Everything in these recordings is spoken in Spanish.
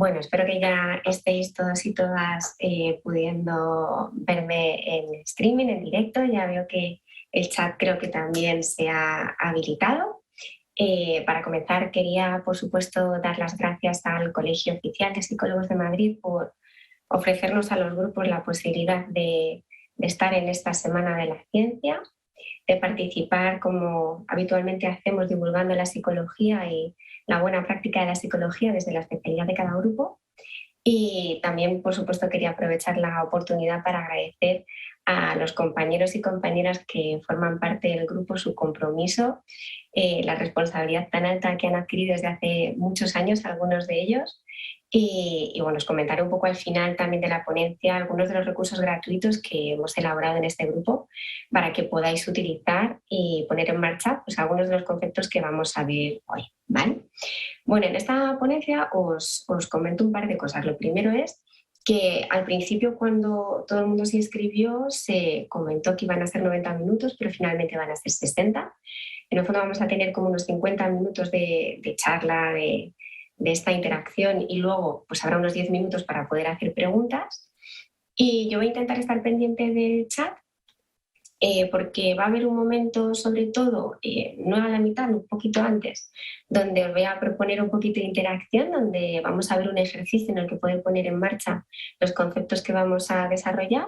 Bueno, espero que ya estéis todos y todas pudiendo verme en streaming, en directo. Ya veo que el chat creo que también se ha habilitado. Para comenzar, quería, por supuesto, dar las gracias al Colegio Oficial de Psicólogos de Madrid por ofrecernos a los grupos la posibilidad de estar en esta Semana de la Ciencia, de participar como habitualmente hacemos divulgando la psicología y la buena práctica de la psicología desde la especialidad de cada grupo. Y también, por supuesto, quería aprovechar la oportunidad para agradecer a los compañeros y compañeras que forman parte del grupo su compromiso, la responsabilidad tan alta que han adquirido desde hace muchos años algunos de ellos. Y bueno, os comentaré un poco al final también de la ponencia algunos de los recursos gratuitos que hemos elaborado en este grupo para que podáis utilizar y poner en marcha pues, algunos de los conceptos que vamos a ver hoy, ¿vale? Bueno, en esta ponencia os comento un par de cosas. Lo primero es que al principio, cuando todo el mundo se inscribió, se comentó que iban a ser 90 minutos, pero finalmente van a ser 60. En el fondo vamos a tener como unos 50 minutos de charla, de esta interacción, y luego pues habrá unos 10 minutos para poder hacer preguntas. Y yo voy a intentar estar pendiente del chat porque va a haber un momento, sobre todo, no a la mitad, un poquito antes, donde os voy a proponer un poquito de interacción, donde vamos a ver un ejercicio en el que poder poner en marcha los conceptos que vamos a desarrollar,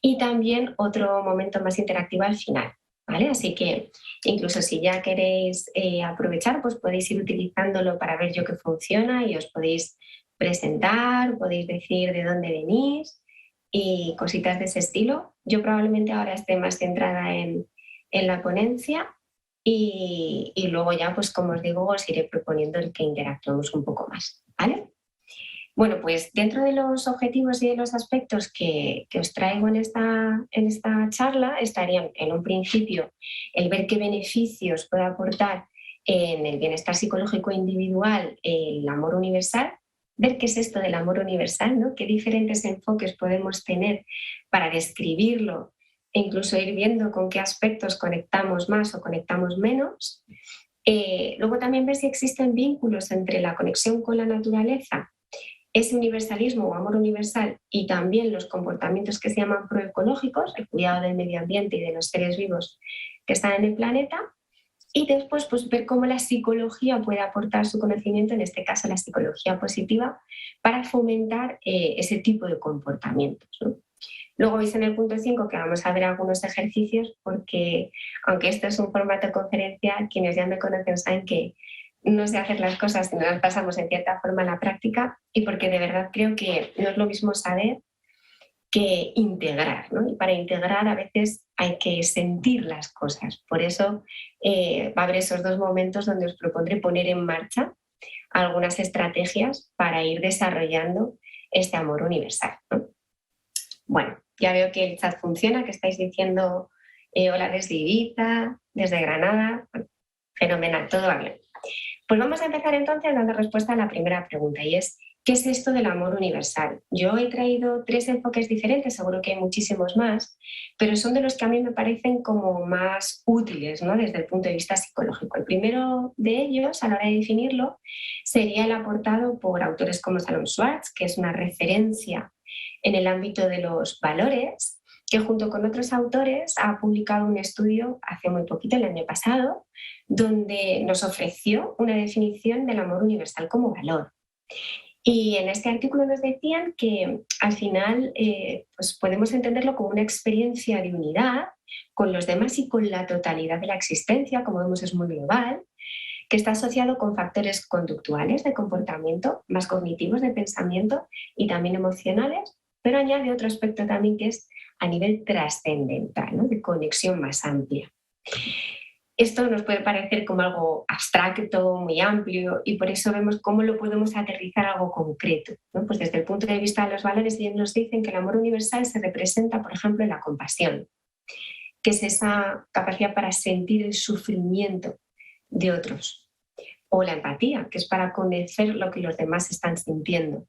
y también otro momento más interactivo al final, ¿vale? Así que incluso si ya queréis aprovechar, pues podéis ir utilizándolo para ver yo que funciona y os podéis presentar, podéis decir de dónde venís y cositas de ese estilo. Yo probablemente ahora esté más centrada en la ponencia y luego ya, pues como os digo, os iré proponiendo el que interactuemos un poco más, ¿vale? Bueno, pues dentro de los objetivos y de los aspectos que os traigo en esta charla estarían, en un principio, el ver qué beneficios puede aportar en el bienestar psicológico individual el amor universal, ver qué es esto del amor universal, ¿no? Qué diferentes enfoques podemos tener para describirlo e incluso ir viendo con qué aspectos conectamos más o conectamos menos. Luego también ver si existen vínculos entre la conexión con la naturaleza, ese universalismo o amor universal, y también los comportamientos que se llaman proecológicos, el cuidado del medio ambiente y de los seres vivos que están en el planeta. Y después, pues, ver cómo la psicología puede aportar su conocimiento, en este caso la psicología positiva, para fomentar ese tipo de comportamientos, ¿no? Luego veis en el punto 5 que vamos a ver algunos ejercicios, porque aunque esto es un formato de conferencia, quienes ya me conocen saben que no sé hacer las cosas si no las pasamos en cierta forma a la práctica, y porque de verdad creo que no es lo mismo saber que integrar, ¿no? Y para integrar a veces hay que sentir las cosas. Por eso va a haber esos dos momentos donde os propondré poner en marcha algunas estrategias para ir desarrollando este amor universal, ¿no? Bueno, ya veo que el chat funciona, que estáis diciendo hola desde Ibiza, desde Granada. Bueno, fenomenal, todo va bien. Pues vamos a empezar entonces dando respuesta a la primera pregunta, y es, ¿qué es esto del amor universal? Yo he traído 3 enfoques diferentes, seguro que hay muchísimos más, pero son de los que a mí me parecen como más útiles, ¿no? Desde el punto de vista psicológico. El primero de ellos, a la hora de definirlo, sería el aportado por autores como Salom Schwartz, que es una referencia en el ámbito de los valores, que junto con otros autores ha publicado un estudio hace muy poquito, el año pasado, donde nos ofreció una definición del amor universal como valor. Y en este artículo nos decían que al final pues podemos entenderlo como una experiencia de unidad con los demás y con la totalidad de la existencia, como vemos es muy global, que está asociado con factores conductuales de comportamiento, más cognitivos de pensamiento y también emocionales, pero añade otro aspecto también que es a nivel trascendental, ¿no? De conexión más amplia. Esto nos puede parecer como algo abstracto, muy amplio, y por eso vemos cómo lo podemos aterrizar a algo concreto, ¿no? Pues desde el punto de vista de los valores, ellos nos dicen que el amor universal se representa, por ejemplo, en la compasión, que es esa capacidad para sentir el sufrimiento de otros, o la empatía, que es para conocer lo que los demás están sintiendo,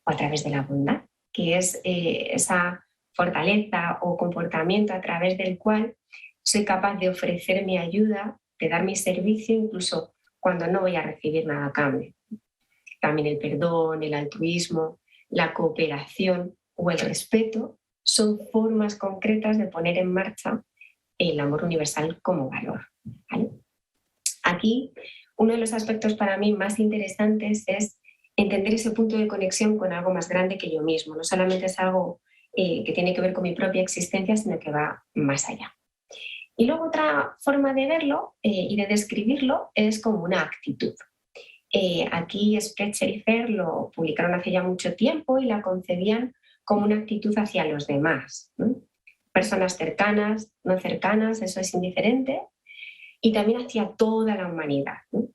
o a través de la bondad, que es esa fortaleza o comportamiento a través del cual soy capaz de ofrecer mi ayuda, de dar mi servicio, incluso cuando no voy a recibir nada a cambio. También el perdón, el altruismo, la cooperación o el respeto son formas concretas de poner en marcha el amor universal como valor, ¿vale? Aquí, uno de los aspectos para mí más interesantes es entender ese punto de conexión con algo más grande que yo mismo. No solamente es algo que tiene que ver con mi propia existencia, sino que va más allá. Y luego otra forma de verlo y de describirlo es como una actitud. Aquí Sprecher y Fer lo publicaron hace ya mucho tiempo y la concebían como una actitud hacia los demás, ¿no? Personas cercanas, no cercanas, eso es indiferente, y también hacia toda la humanidad, ¿no?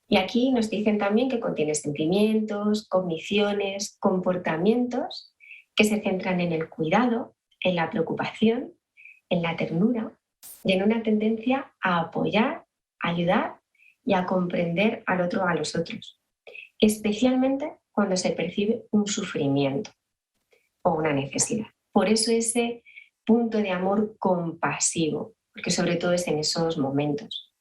Y aquí nos dicen también que contiene sentimientos, cogniciones, comportamientos que se centran en el cuidado, en la preocupación, en la ternura y en una tendencia a apoyar, ayudar y a comprender al otro o a los otros, especialmente cuando se percibe un sufrimiento o una necesidad. Por eso ese punto de amor compasivo, porque sobre todo es en esos momentos.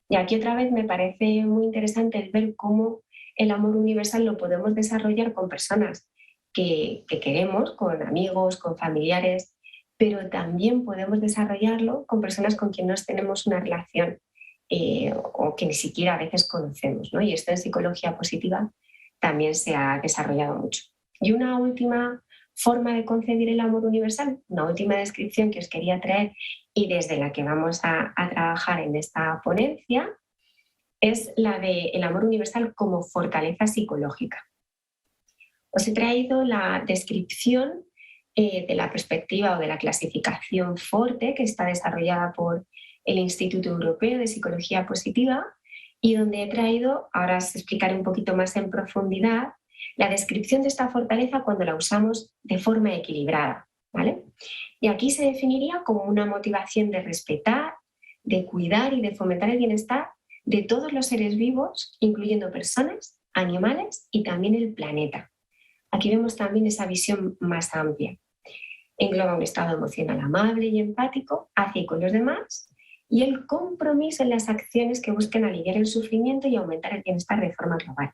Y aquí otra vez me parece muy interesante el ver cómo el amor universal lo podemos desarrollar con personas que queremos, con amigos, con familiares, pero también podemos desarrollarlo con personas con quien no tenemos una relación o que ni siquiera a veces conocemos, ¿no? Y esto en psicología positiva también se ha desarrollado mucho. Y una última forma de concebir el amor universal, una última descripción que os quería traer y desde la que vamos a trabajar en esta ponencia, es la del amor universal como fortaleza psicológica. Os he traído la descripción de la perspectiva o de la clasificación Forte, que está desarrollada por el Instituto Europeo de Psicología Positiva, y donde he traído, ahora os explicaré un poquito más en profundidad, la descripción de esta fortaleza cuando la usamos de forma equilibrada, ¿vale? Y aquí se definiría como una motivación de respetar, de cuidar y de fomentar el bienestar de todos los seres vivos, incluyendo personas, animales y también el planeta. Aquí vemos también esa visión más amplia. Engloba un estado emocional amable y empático hacia y con los demás y el compromiso en las acciones que busquen aliviar el sufrimiento y aumentar el bienestar de forma global.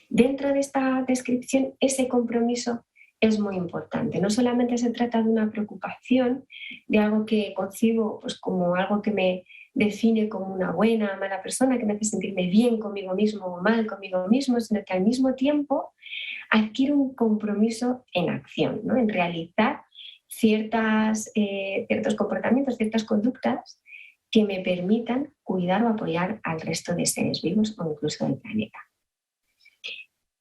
Dentro de esta descripción, ese compromiso es muy importante. No solamente se trata de una preocupación, de algo que concibo pues, como algo que me define como una buena o mala persona, que me hace sentirme bien conmigo mismo o mal conmigo mismo, sino que al mismo tiempo adquiere un compromiso en acción, ¿no? En realizar ciertos comportamientos, ciertas conductas que me permitan cuidar o apoyar al resto de seres vivos o incluso del planeta.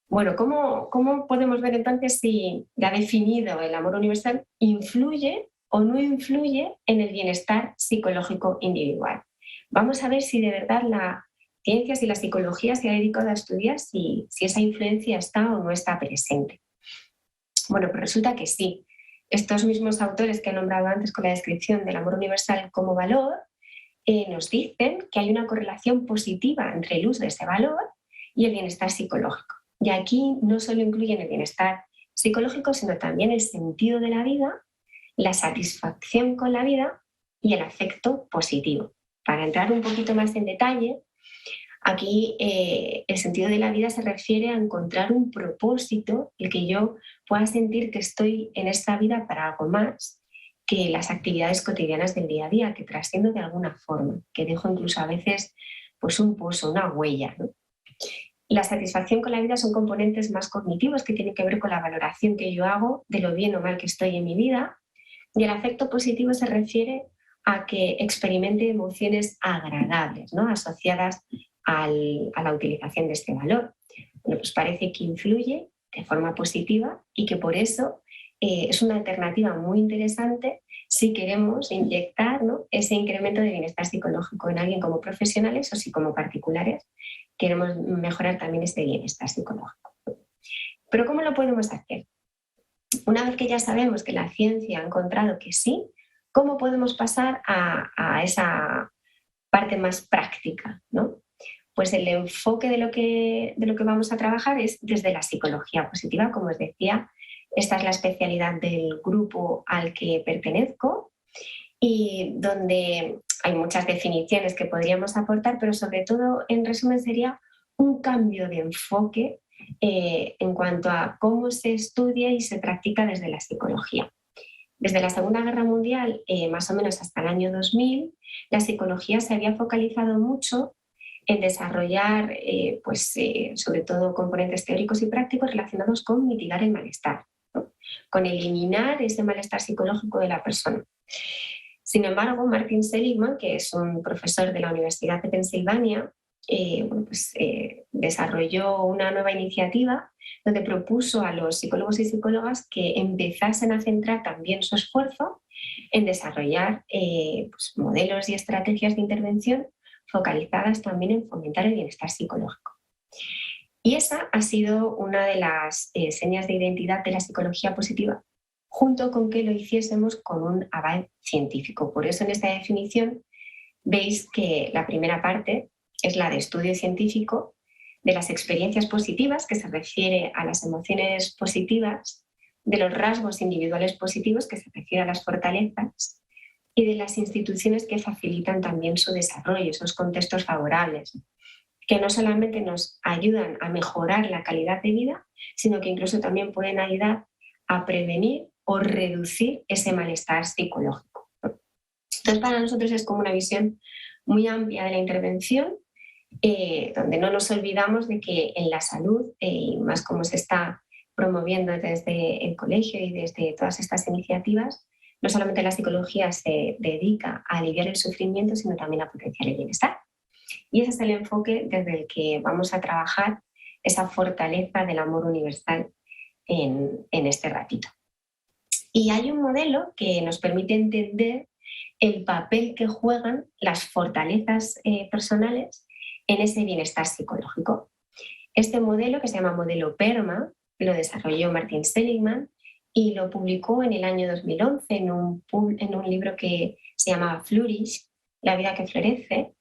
Bueno, ¿cómo podemos ver entonces si ya definido el amor universal influye o no influye en el bienestar psicológico individual? Vamos a ver si de verdad la ciencia y la psicología se ha dedicado a estudiar si esa influencia está o no está presente. Bueno, pues resulta que sí. Estos mismos autores que he nombrado antes con la descripción del amor universal como valor nos dicen que hay una correlación positiva entre el uso de ese valor y el bienestar psicológico. Y aquí no solo incluyen el bienestar psicológico, sino también el sentido de la vida, la satisfacción con la vida y el afecto positivo. Para entrar un poquito más en detalle, aquí el sentido de la vida se refiere a encontrar un propósito, el que yo pueda sentir que estoy en esta vida para algo más que las actividades cotidianas del día a día, que trasciendo de alguna forma, que dejo incluso a veces pues un pozo, una huella, ¿no? La satisfacción con la vida son componentes más cognitivos que tienen que ver con la valoración que yo hago de lo bien o mal que estoy en mi vida, y el afecto positivo se refiere a que experimente emociones agradables, ¿no? Asociadas a la utilización de este valor. Bueno, pues parece que influye de forma positiva y que por eso es una alternativa muy interesante si queremos inyectar, ¿no?, ese incremento de bienestar psicológico en alguien como profesionales o si como particulares queremos mejorar también este bienestar psicológico. Pero ¿cómo lo podemos hacer? Una vez que ya sabemos que la ciencia ha encontrado que sí, ¿cómo podemos pasar a esa parte más práctica, ¿no? Pues el enfoque de lo que vamos a trabajar es desde la psicología positiva, como os decía. Esta es la especialidad del grupo al que pertenezco y donde hay muchas definiciones que podríamos aportar, pero sobre todo, en resumen, sería un cambio de enfoque en cuanto a cómo se estudia y se practica desde la psicología. Desde la Segunda Guerra Mundial, más o menos hasta el año 2000, la psicología se había focalizado mucho en desarrollar, sobre todo componentes teóricos y prácticos relacionados con mitigar el malestar, ¿no? Con eliminar ese malestar psicológico de la persona. Sin embargo, Martin Seligman, que es un profesor de la Universidad de Pensilvania, desarrolló una nueva iniciativa donde propuso a los psicólogos y psicólogas que empezasen a centrar también su esfuerzo en desarrollar modelos y estrategias de intervención focalizadas también en fomentar el bienestar psicológico. Y esa ha sido una de las señas de identidad de la psicología positiva, junto con que lo hiciésemos con un aval científico. Por eso en esta definición veis que la primera parte es la de estudio científico de las experiencias positivas, que se refiere a las emociones positivas, de los rasgos individuales positivos, que se refiere a las fortalezas, y de las instituciones que facilitan también su desarrollo, esos contextos favorables, que no solamente nos ayudan a mejorar la calidad de vida, sino que incluso también pueden ayudar a prevenir o reducir ese malestar psicológico. Entonces, para nosotros es como una visión muy amplia de la intervención, donde no nos olvidamos de que en la salud, y más como se está promoviendo desde el colegio y desde todas estas iniciativas, no solamente la psicología se dedica a aliviar el sufrimiento, sino también a potenciar el bienestar. Y ese es el enfoque desde el que vamos a trabajar esa fortaleza del amor universal en este ratito. Y hay un modelo que nos permite entender el papel que juegan las fortalezas personales en ese bienestar psicológico. Este modelo, que se llama modelo PERMA, lo desarrolló Martin Seligman y lo publicó en el año 2011 en un libro que se llamaba Flourish, La vida que florece.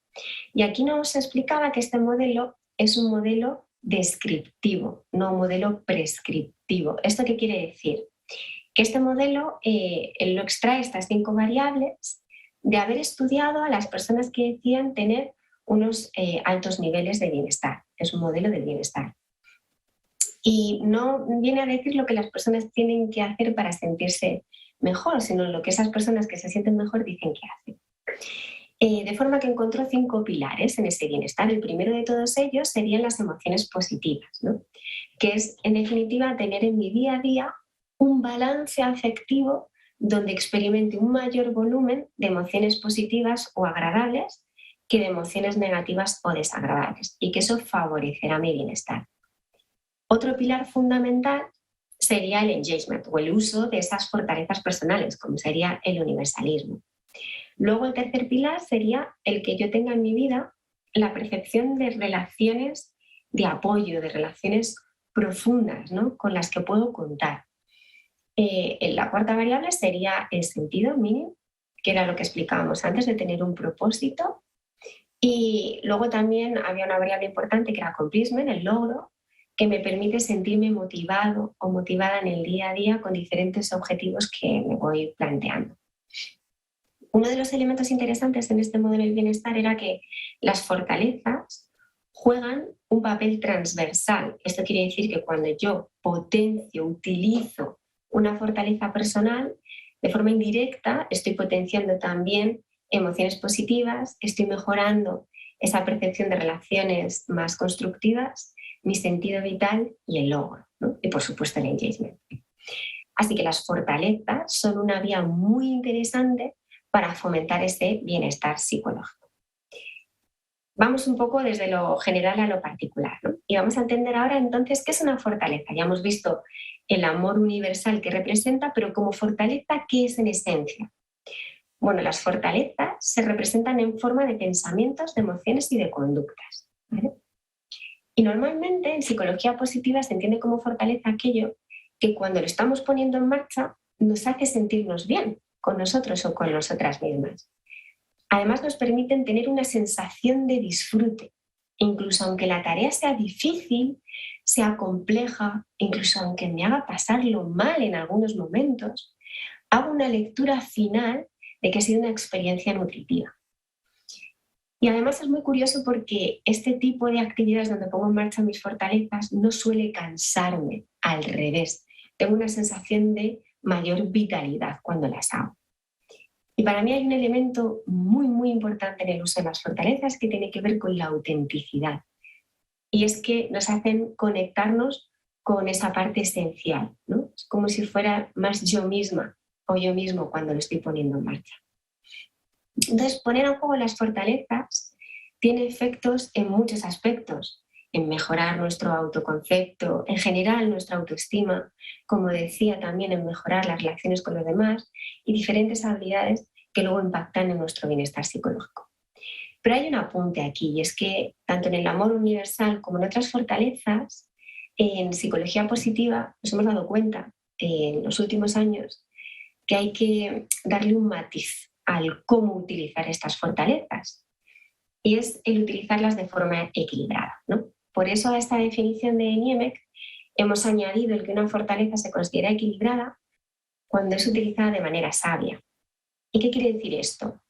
Y aquí nos explicaba que este modelo es un modelo descriptivo, no un modelo prescriptivo. ¿Esto qué quiere decir? Que este modelo lo extrae estas 5 variables de haber estudiado a las personas que decían tener unos altos niveles de bienestar. Es un modelo del bienestar. Y no viene a decir lo que las personas tienen que hacer para sentirse mejor, sino lo que esas personas que se sienten mejor dicen que hacen. De forma que encontró 5 pilares en ese bienestar. El primero de todos ellos serían las emociones positivas, ¿no? Que es, en definitiva, tener en mi día a día un balance afectivo donde experimente un mayor volumen de emociones positivas o agradables que de emociones negativas o desagradables, y que eso favorecerá mi bienestar. Otro pilar fundamental sería el engagement o el uso de esas fortalezas personales, como sería el universalismo. Luego, el tercer pilar sería el que yo tenga en mi vida la percepción de relaciones de apoyo, de relaciones profundas, ¿no?, con las que puedo contar. La cuarta variable sería el sentido mínimo, que era lo que explicábamos antes, de tener un propósito. Y luego también había una variable importante que era accomplishment, el logro, que me permite sentirme motivado o motivada en el día a día con diferentes objetivos que me voy planteando. Uno de los elementos interesantes en este modelo del bienestar era que las fortalezas juegan un papel transversal. Esto quiere decir que cuando yo potencio, utilizo una fortaleza personal, de forma indirecta estoy potenciando también emociones positivas, estoy mejorando esa percepción de relaciones más constructivas, mi sentido vital y el logro, ¿no? Y por supuesto el engagement. Así que las fortalezas son una vía muy interesante para fomentar ese bienestar psicológico. Vamos un poco desde lo general a lo particular, ¿no? Y vamos a entender ahora entonces qué es una fortaleza. Ya hemos visto el amor universal que representa, pero como fortaleza, ¿qué es en esencia? Bueno, las fortalezas se representan en forma de pensamientos, de emociones y de conductas, ¿vale? Y normalmente en psicología positiva se entiende como fortaleza aquello que cuando lo estamos poniendo en marcha nos hace sentirnos bien con nosotros o con nosotras mismas. Además nos permiten tener una sensación de disfrute, incluso aunque la tarea sea difícil, sea compleja, incluso aunque me haga pasarlo mal en algunos momentos, hago una lectura final de que ha sido una experiencia nutritiva. Y además es muy curioso porque este tipo de actividades donde pongo en marcha mis fortalezas no suele cansarme, al revés. Tengo una sensación de mayor vitalidad cuando las hago. Y para mí hay un elemento muy, muy importante en el uso de las fortalezas que tiene que ver con la autenticidad. Y es que nos hacen conectarnos con esa parte esencial, ¿no? Es como si fuera más yo misma o yo mismo cuando lo estoy poniendo en marcha. Entonces, poner en juego las fortalezas tiene efectos en muchos aspectos, en mejorar nuestro autoconcepto, en general nuestra autoestima, como decía, también en mejorar las relaciones con los demás y diferentes habilidades que luego impactan en nuestro bienestar psicológico. Pero hay un apunte aquí, y es que tanto en el amor universal como en otras fortalezas, en psicología positiva nos hemos dado cuenta en los últimos años que hay que darle un matiz al cómo utilizar estas fortalezas, y es el utilizarlas de forma equilibrada, ¿no? Por eso a esta definición de Niemek hemos añadido el que una fortaleza se considera equilibrada cuando es utilizada de manera sabia. ¿Y qué quiere decir esto?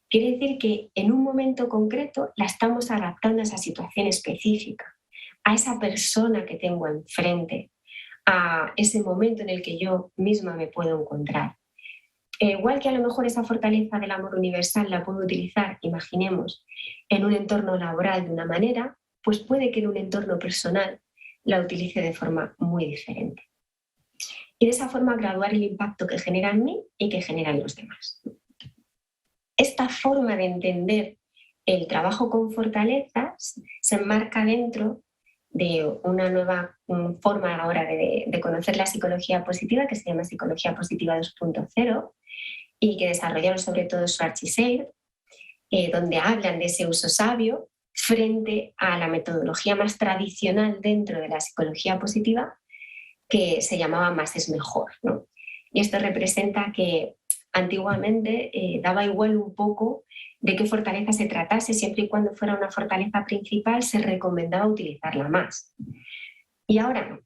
Quiere decir que en un momento concreto la estamos adaptando a esa situación específica, a esa persona que tengo enfrente, a ese momento en el que yo misma me puedo encontrar. Igual que a lo mejor esa fortaleza del amor universal la puedo utilizar, imaginemos, en un entorno laboral de una manera, pues puede que en un entorno personal la utilice de forma muy diferente. Y de esa forma graduar el impacto que genera en mí y que genera en los demás. Esta forma de entender el trabajo con fortalezas se enmarca dentro de una nueva forma ahora de conocer la psicología positiva, que se llama Psicología Positiva 2.0, y que desarrollaron sobre todo Schwartz y Seid, donde hablan de ese uso sabio frente a la metodología más tradicional dentro de la psicología positiva, que se llamaba más es mejor, ¿no? Y esto representa que antiguamente daba igual un poco de qué fortaleza se tratase, siempre y cuando fuera una fortaleza principal se recomendaba utilizarla más. Y ahora no.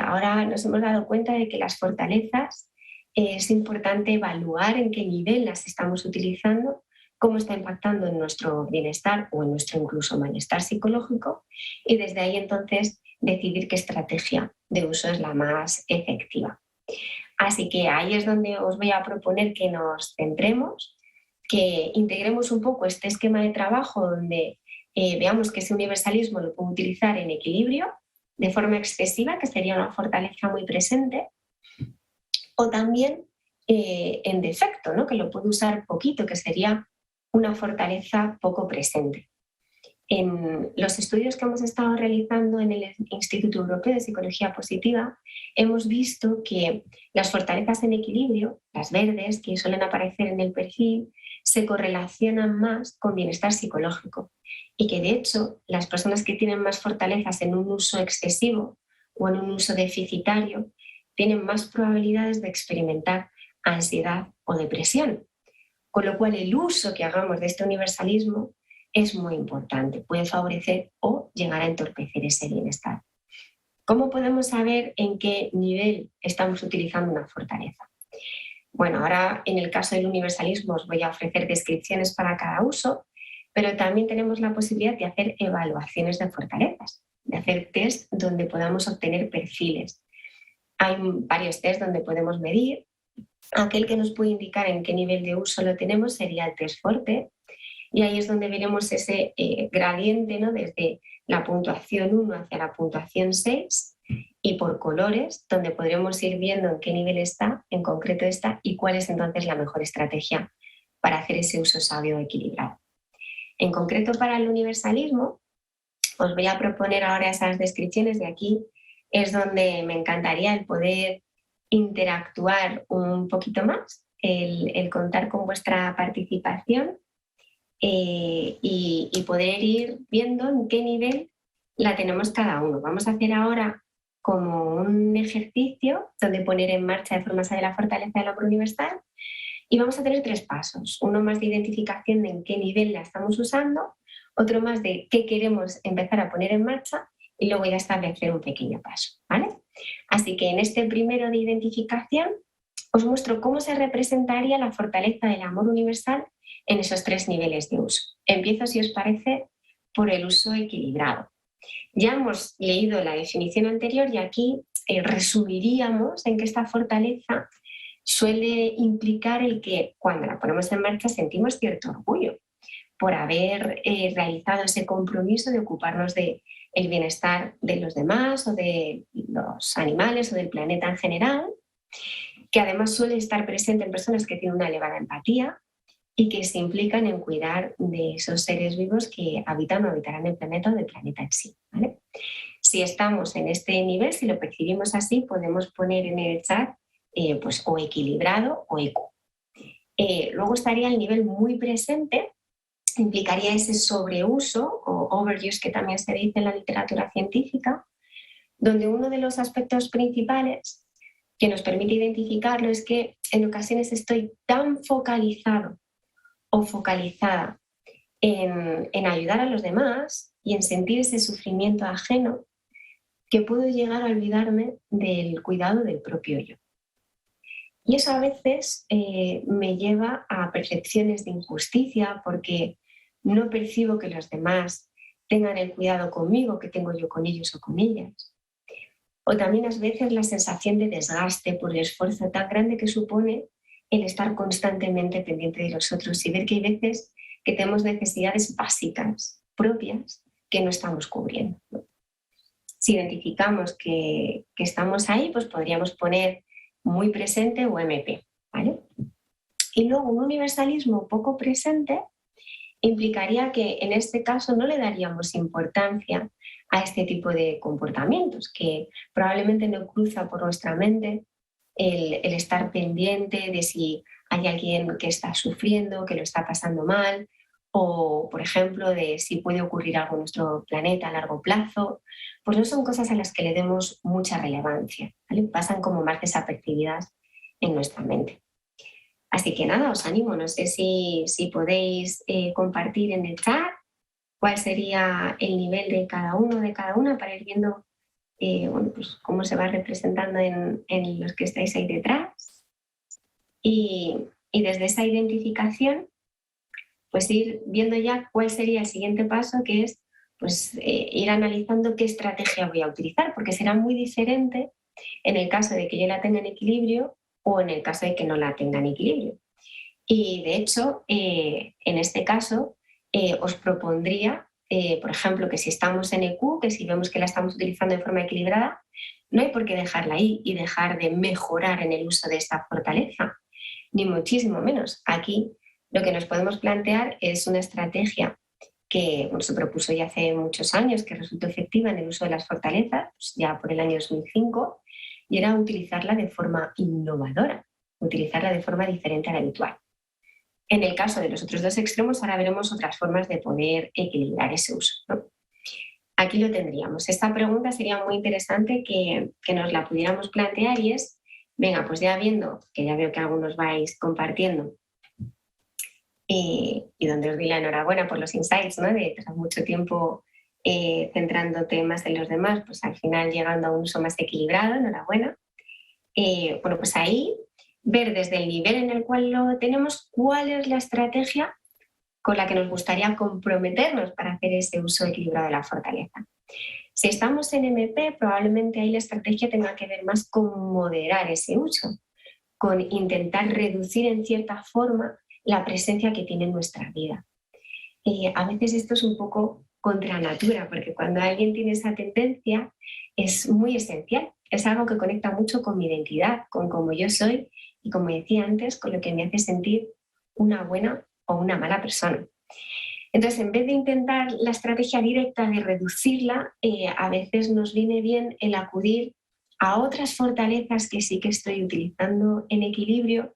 Ahora nos hemos dado cuenta de que las fortalezas es importante evaluar en qué nivel las estamos utilizando, cómo está impactando en nuestro bienestar o en nuestro incluso malestar psicológico, y desde ahí entonces decidir qué estrategia de uso es la más efectiva. Así que ahí es donde os voy a proponer que nos centremos, que integremos un poco este esquema de trabajo donde veamos que ese universalismo lo puedo utilizar en equilibrio, de forma excesiva, que sería una fortaleza muy presente, o también en defecto, ¿no? Que lo puedo usar poquito, que sería una fortaleza poco presente. En los estudios que hemos estado realizando en el Instituto Europeo de Psicología Positiva, hemos visto que las fortalezas en equilibrio, las verdes que suelen aparecer en el perfil, se correlacionan más con bienestar psicológico, y que de hecho las personas que tienen más fortalezas en un uso excesivo o en un uso deficitario tienen más probabilidades de experimentar ansiedad o depresión. Con lo cual el uso que hagamos de este universalismo es muy importante, puede favorecer o llegar a entorpecer ese bienestar. ¿Cómo podemos saber en qué nivel estamos utilizando una fortaleza? Bueno, ahora en el caso del universalismo os voy a ofrecer descripciones para cada uso, pero también tenemos la posibilidad de hacer evaluaciones de fortalezas, de hacer test donde podamos obtener perfiles. Hay varios test donde podemos medir. Aquel que nos puede indicar en qué nivel de uso lo tenemos sería el test Forte, y ahí es donde veremos ese gradiente, ¿no? Desde la puntuación 1 hacia la puntuación 6, y por colores, donde podremos ir viendo en qué nivel está, en concreto está, y cuál es entonces la mejor estrategia para hacer ese uso sabio equilibrado. En concreto para el universalismo, os voy a proponer ahora esas descripciones. De aquí es donde me encantaría el poder interactuar un poquito más, el contar con vuestra participación y poder ir viendo en qué nivel la tenemos cada uno. Vamos a hacer ahora como un ejercicio donde poner en marcha de forma sabia la fortaleza del amor universal, y vamos a tener 3 pasos. Uno más de identificación de en qué nivel la estamos usando, otro más de qué queremos empezar a poner en marcha, y luego ya establecer un pequeño paso, ¿vale? Así que en este primero de identificación os muestro cómo se representaría la fortaleza del amor universal en esos 3 niveles de uso. Empiezo, si os parece, por el uso equilibrado. Ya hemos leído la definición anterior y aquí resumiríamos en que esta fortaleza suele implicar el que cuando la ponemos en marcha sentimos cierto orgullo por haber realizado ese compromiso de ocuparnos del bienestar de los demás o de los animales o del planeta en general, que además suele estar presente en personas que tienen una elevada empatía y que se implican en cuidar de esos seres vivos que habitan o habitarán el planeta o del planeta en sí, ¿vale? Si estamos en este nivel, si lo percibimos así, podemos poner en el chat pues, o equilibrado o eco. Luego estaría el nivel muy presente, implicaría ese sobreuso o overuse que también se dice en la literatura científica, donde uno de los aspectos principales que nos permite identificarlo es que en ocasiones estoy tan focalizado o focalizada en ayudar a los demás y en sentir ese sufrimiento ajeno que puedo llegar a olvidarme del cuidado del propio yo. Y eso a veces me lleva a percepciones de injusticia porque no percibo que los demás tengan el cuidado conmigo que tengo yo con ellos o con ellas. O también a veces la sensación de desgaste por el esfuerzo tan grande que supone el estar constantemente pendiente de los otros y ver que hay veces que tenemos necesidades básicas propias que no estamos cubriendo. Si identificamos que estamos ahí, pues podríamos poner muy presente o MP, ¿vale? Y luego un universalismo poco presente implicaría que en este caso no le daríamos importancia a este tipo de comportamientos, que probablemente no cruza por nuestra mente el estar pendiente de si hay alguien que está sufriendo, que lo está pasando mal, o, por ejemplo, de si puede ocurrir algo en nuestro planeta a largo plazo, pues no son cosas a las que le demos mucha relevancia, ¿vale? Pasan como más desapercibidas en nuestra mente. Así que nada, os animo, no sé si podéis compartir en el chat cuál sería el nivel de cada uno, de cada una, para ir viendo bueno, pues cómo se va representando en los que estáis ahí detrás. Y desde esa identificación, pues ir viendo ya cuál sería el siguiente paso, que es pues, ir analizando qué estrategia voy a utilizar, porque será muy diferente en el caso de que yo la tenga en equilibrio o en el caso de que no la tenga en equilibrio. Y de hecho, en este caso, os propondría, por ejemplo, que si estamos en EQ, que si vemos que la estamos utilizando de forma equilibrada, no hay por qué dejarla ahí y dejar de mejorar en el uso de esta fortaleza, ni muchísimo menos. Aquí lo que nos podemos plantear es una estrategia que bueno, se propuso ya hace muchos años, que resultó efectiva en el uso de las fortalezas, pues ya por el año 2005, y era utilizarla de forma innovadora, utilizarla de forma diferente a la habitual. En el caso de los otros dos extremos, ahora veremos otras formas de poder equilibrar ese uso, ¿no? Aquí lo tendríamos. Esta pregunta sería muy interesante que nos la pudiéramos plantear y es, venga, pues ya viendo, que ya veo que algunos vais compartiendo, y donde os doy la enhorabuena por los insights, ¿no? De tras mucho tiempo centrándote más en los demás, pues al final llegando a un uso más equilibrado, enhorabuena. Bueno, pues ahí ver desde el nivel en el cual lo tenemos cuál es la estrategia con la que nos gustaría comprometernos para hacer ese uso equilibrado de la fortaleza. Si estamos en MP, probablemente ahí la estrategia tenga que ver más con moderar ese uso, con intentar reducir en cierta forma la presencia que tiene en nuestra vida. A veces esto es un poco contra natura, porque cuando alguien tiene esa tendencia es muy esencial, es algo que conecta mucho con mi identidad, con cómo yo soy y, como decía antes, con lo que me hace sentir una buena o una mala persona. Entonces, en vez de intentar la estrategia directa de reducirla, a veces nos viene bien el acudir a otras fortalezas que sí que estoy utilizando en equilibrio,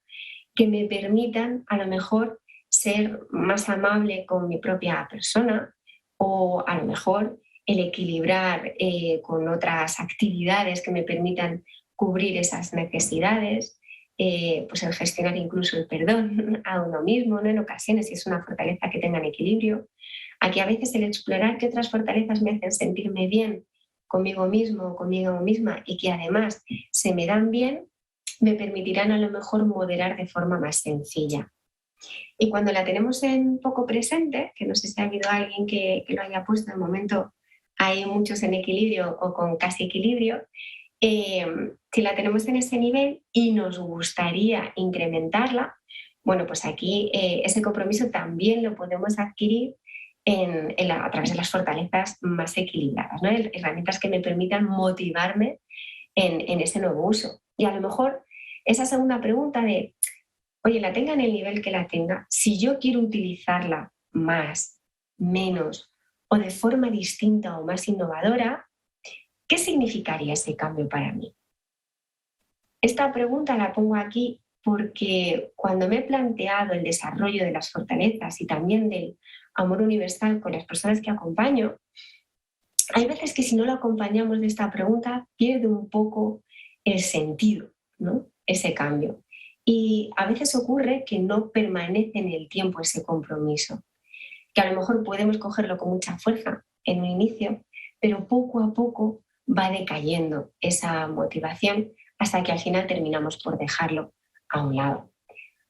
que me permitan a lo mejor ser más amable con mi propia persona o a lo mejor el equilibrar con otras actividades que me permitan cubrir esas necesidades, pues el gestionar incluso el perdón a uno mismo, ¿no? En ocasiones, si es una fortaleza que tenga equilibrio. Aquí a veces el explorar qué otras fortalezas me hacen sentirme bien conmigo mismo o conmigo misma y que además se me dan bien, me permitirán a lo mejor moderar de forma más sencilla. Y cuando la tenemos en poco presente, que no sé si ha habido alguien que lo haya puesto, de momento hay muchos en equilibrio o con casi equilibrio, si la tenemos en ese nivel y nos gustaría incrementarla, bueno, pues aquí ese compromiso también lo podemos adquirir a través de las fortalezas más equilibradas, ¿no? Herramientas que me permitan motivarme en ese nuevo uso. Y a lo mejor esa segunda pregunta de, oye, la tenga en el nivel que la tenga, si yo quiero utilizarla más, menos o de forma distinta o más innovadora, ¿qué significaría ese cambio para mí? Esta pregunta la pongo aquí porque cuando me he planteado el desarrollo de las fortalezas y también del amor universal con las personas que acompaño, hay veces que si no lo acompañamos de esta pregunta pierde un poco el sentido, ¿no? Ese cambio. Y a veces ocurre que no permanece en el tiempo ese compromiso, que a lo mejor podemos cogerlo con mucha fuerza en un inicio, pero poco a poco va decayendo esa motivación hasta que al final terminamos por dejarlo a un lado.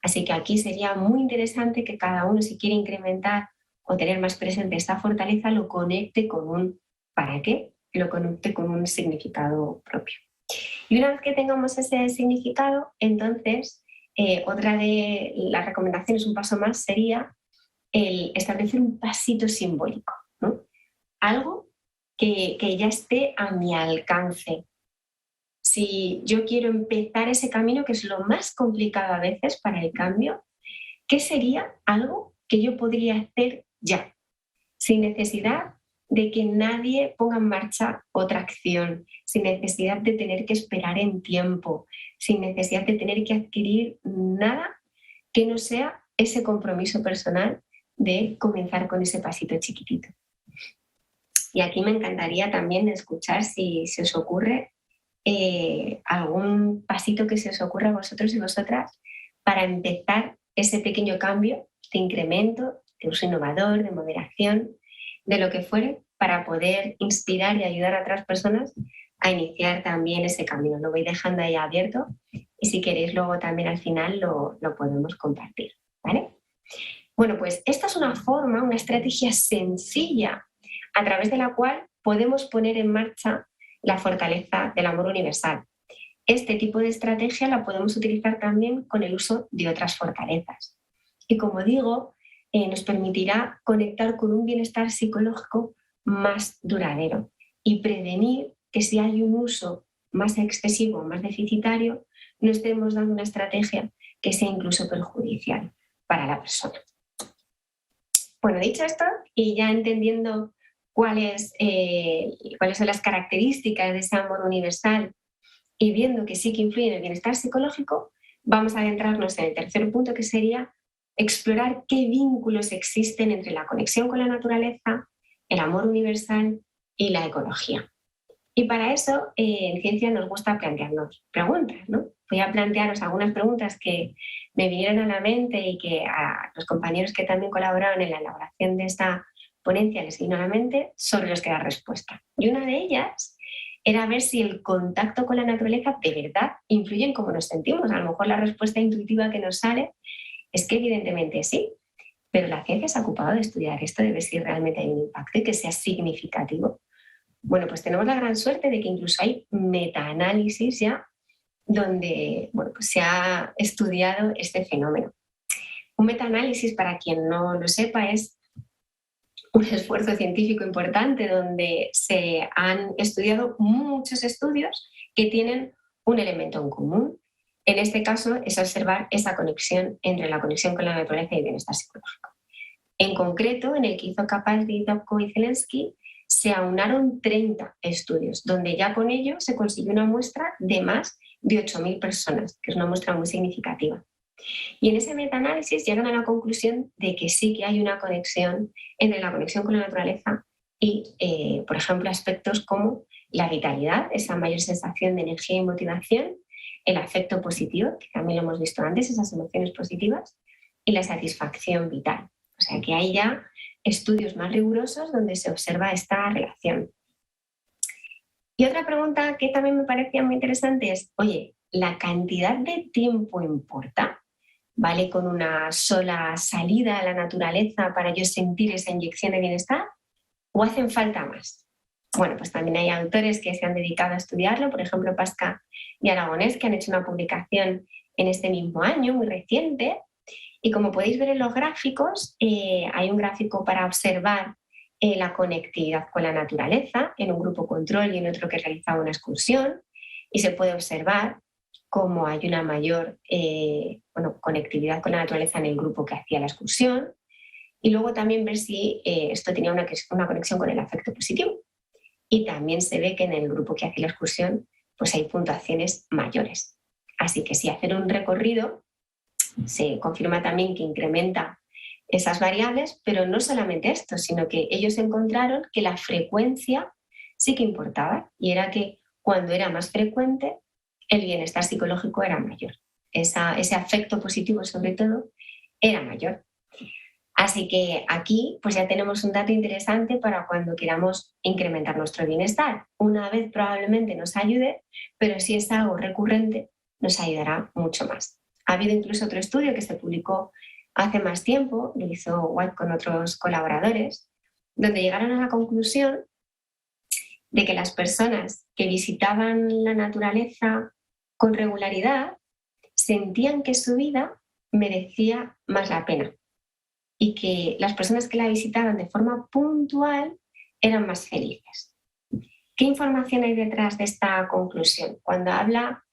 Así que aquí sería muy interesante que cada uno, si quiere incrementar o tener más presente esta fortaleza, lo conecte con un para qué, lo conecte con un significado propio. Y una vez que tengamos ese significado, entonces otra de las recomendaciones, un paso más, sería el establecer un pasito simbólico, ¿no? Algo que ya esté a mi alcance. Si yo quiero empezar ese camino, que es lo más complicado a veces para el cambio, ¿qué sería algo que yo podría hacer ya, sin necesidad de que nadie ponga en marcha otra acción, sin necesidad de tener que esperar en tiempo, sin necesidad de tener que adquirir nada que no sea ese compromiso personal de comenzar con ese pasito chiquitito? Y aquí me encantaría también escuchar si se os ocurre algún pasito que se os ocurra a vosotros y vosotras para empezar ese pequeño cambio de incremento, de uso innovador, de moderación, de lo que fuere, para poder inspirar y ayudar a otras personas a iniciar también ese camino. Lo voy dejando ahí abierto y si queréis luego también al final lo podemos compartir, ¿vale? Bueno, pues esta es una forma, una estrategia sencilla a través de la cual podemos poner en marcha la fortaleza del amor universal. Este tipo de estrategia la podemos utilizar también con el uso de otras fortalezas. Y como digo, nos permitirá conectar con un bienestar psicológico más duradero y prevenir que si hay un uso más excesivo, más deficitario, no estemos dando una estrategia que sea incluso perjudicial para la persona. Bueno, dicho esto, y ya entendiendo cuáles son las características de ese amor universal y viendo que sí que influye en el bienestar psicológico, vamos a adentrarnos en el tercer punto, que sería explorar qué vínculos existen entre la conexión con la naturaleza, el amor universal y la ecología. Y para eso, en ciencia nos gusta plantearnos preguntas, ¿no? Voy a plantearos algunas preguntas que me vinieron a la mente y que a los compañeros que también colaboraron en la elaboración de esta ponencia les vino a la mente, sobre los que dar respuesta. Y una de ellas era ver si el contacto con la naturaleza de verdad influye en cómo nos sentimos. A lo mejor la respuesta intuitiva que nos sale es que evidentemente sí, pero la ciencia se ha ocupado de estudiar esto, de ver si realmente hay un impacto y que sea significativo. Bueno, pues tenemos la gran suerte de que incluso hay metaanálisis ya donde pues se ha estudiado este fenómeno. Un metaanálisis, para quien no lo sepa, es un esfuerzo científico importante donde se han estudiado muchos estudios que tienen un elemento en común. En este caso es observar esa conexión entre la conexión con la naturaleza y el bienestar psicológico. En concreto, en el que hizo Capaldi, Dobko y Zelensky, se aunaron 30 estudios, donde ya con ello se consiguió una muestra de más de 8.000 personas, que es una muestra muy significativa. Y en ese metaanálisis llegan a la conclusión de que sí que hay una conexión entre la conexión con la naturaleza y, por ejemplo, aspectos como la vitalidad, esa mayor sensación de energía y motivación, el afecto positivo, que también lo hemos visto antes, esas emociones positivas, y la satisfacción vital. O sea que hay ya estudios más rigurosos donde se observa esta relación. Y otra pregunta que también me parecía muy interesante es, oye, la cantidad de tiempo importa. ¿Vale con una sola salida a la naturaleza para yo sentir esa inyección de bienestar? ¿O hacen falta más? Bueno, pues también hay autores que se han dedicado a estudiarlo, por ejemplo, Pasca y Aragonés, que han hecho una publicación en este mismo año, muy reciente. Y como podéis ver en los gráficos, hay un gráfico para observar la conectividad con la naturaleza en un grupo control y en otro que realizaba una excursión. Y se puede observar cómo hay una mayor conectividad con la naturaleza en el grupo que hacía la excursión. Y luego también ver si esto tenía una conexión con el afecto positivo. Y también se ve que en el grupo que hace la excursión pues hay puntuaciones mayores. Así que si hacer un recorrido se confirma también que incrementa esas variables, pero no solamente esto, sino que ellos encontraron que la frecuencia sí que importaba y era que cuando era más frecuente el bienestar psicológico era mayor. Ese afecto positivo sobre todo era mayor. Así que aquí pues ya tenemos un dato interesante para cuando queramos incrementar nuestro bienestar. Una vez probablemente nos ayude, pero si es algo recurrente nos ayudará mucho más. Ha habido incluso otro estudio que se publicó hace más tiempo, lo hizo White con otros colaboradores, donde llegaron a la conclusión de que las personas que visitaban la naturaleza con regularidad sentían que su vida merecía más la pena y que las personas que la visitaban de forma puntual eran más felices. ¿Qué información hay detrás de esta conclusión? Cuando habla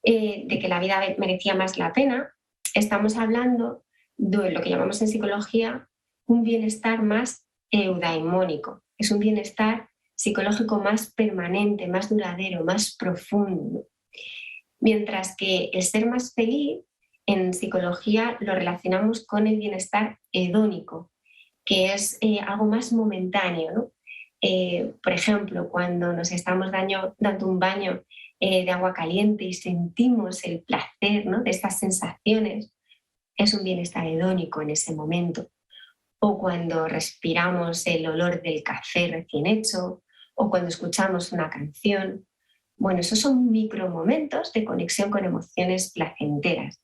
de que la vida merecía más la pena, estamos hablando de lo que llamamos en psicología un bienestar más eudaimónico. Es un bienestar psicológico más permanente, más duradero, más profundo. Mientras que el ser más feliz en psicología lo relacionamos con el bienestar hedónico, que es algo más momentáneo, ¿no? Por ejemplo, cuando nos estamos dando un baño de agua caliente y sentimos el placer, ¿no?, de estas sensaciones, es un bienestar hedónico en ese momento. O cuando respiramos el olor del café recién hecho, o cuando escuchamos una canción. Bueno, esos son micromomentos de conexión con emociones placenteras.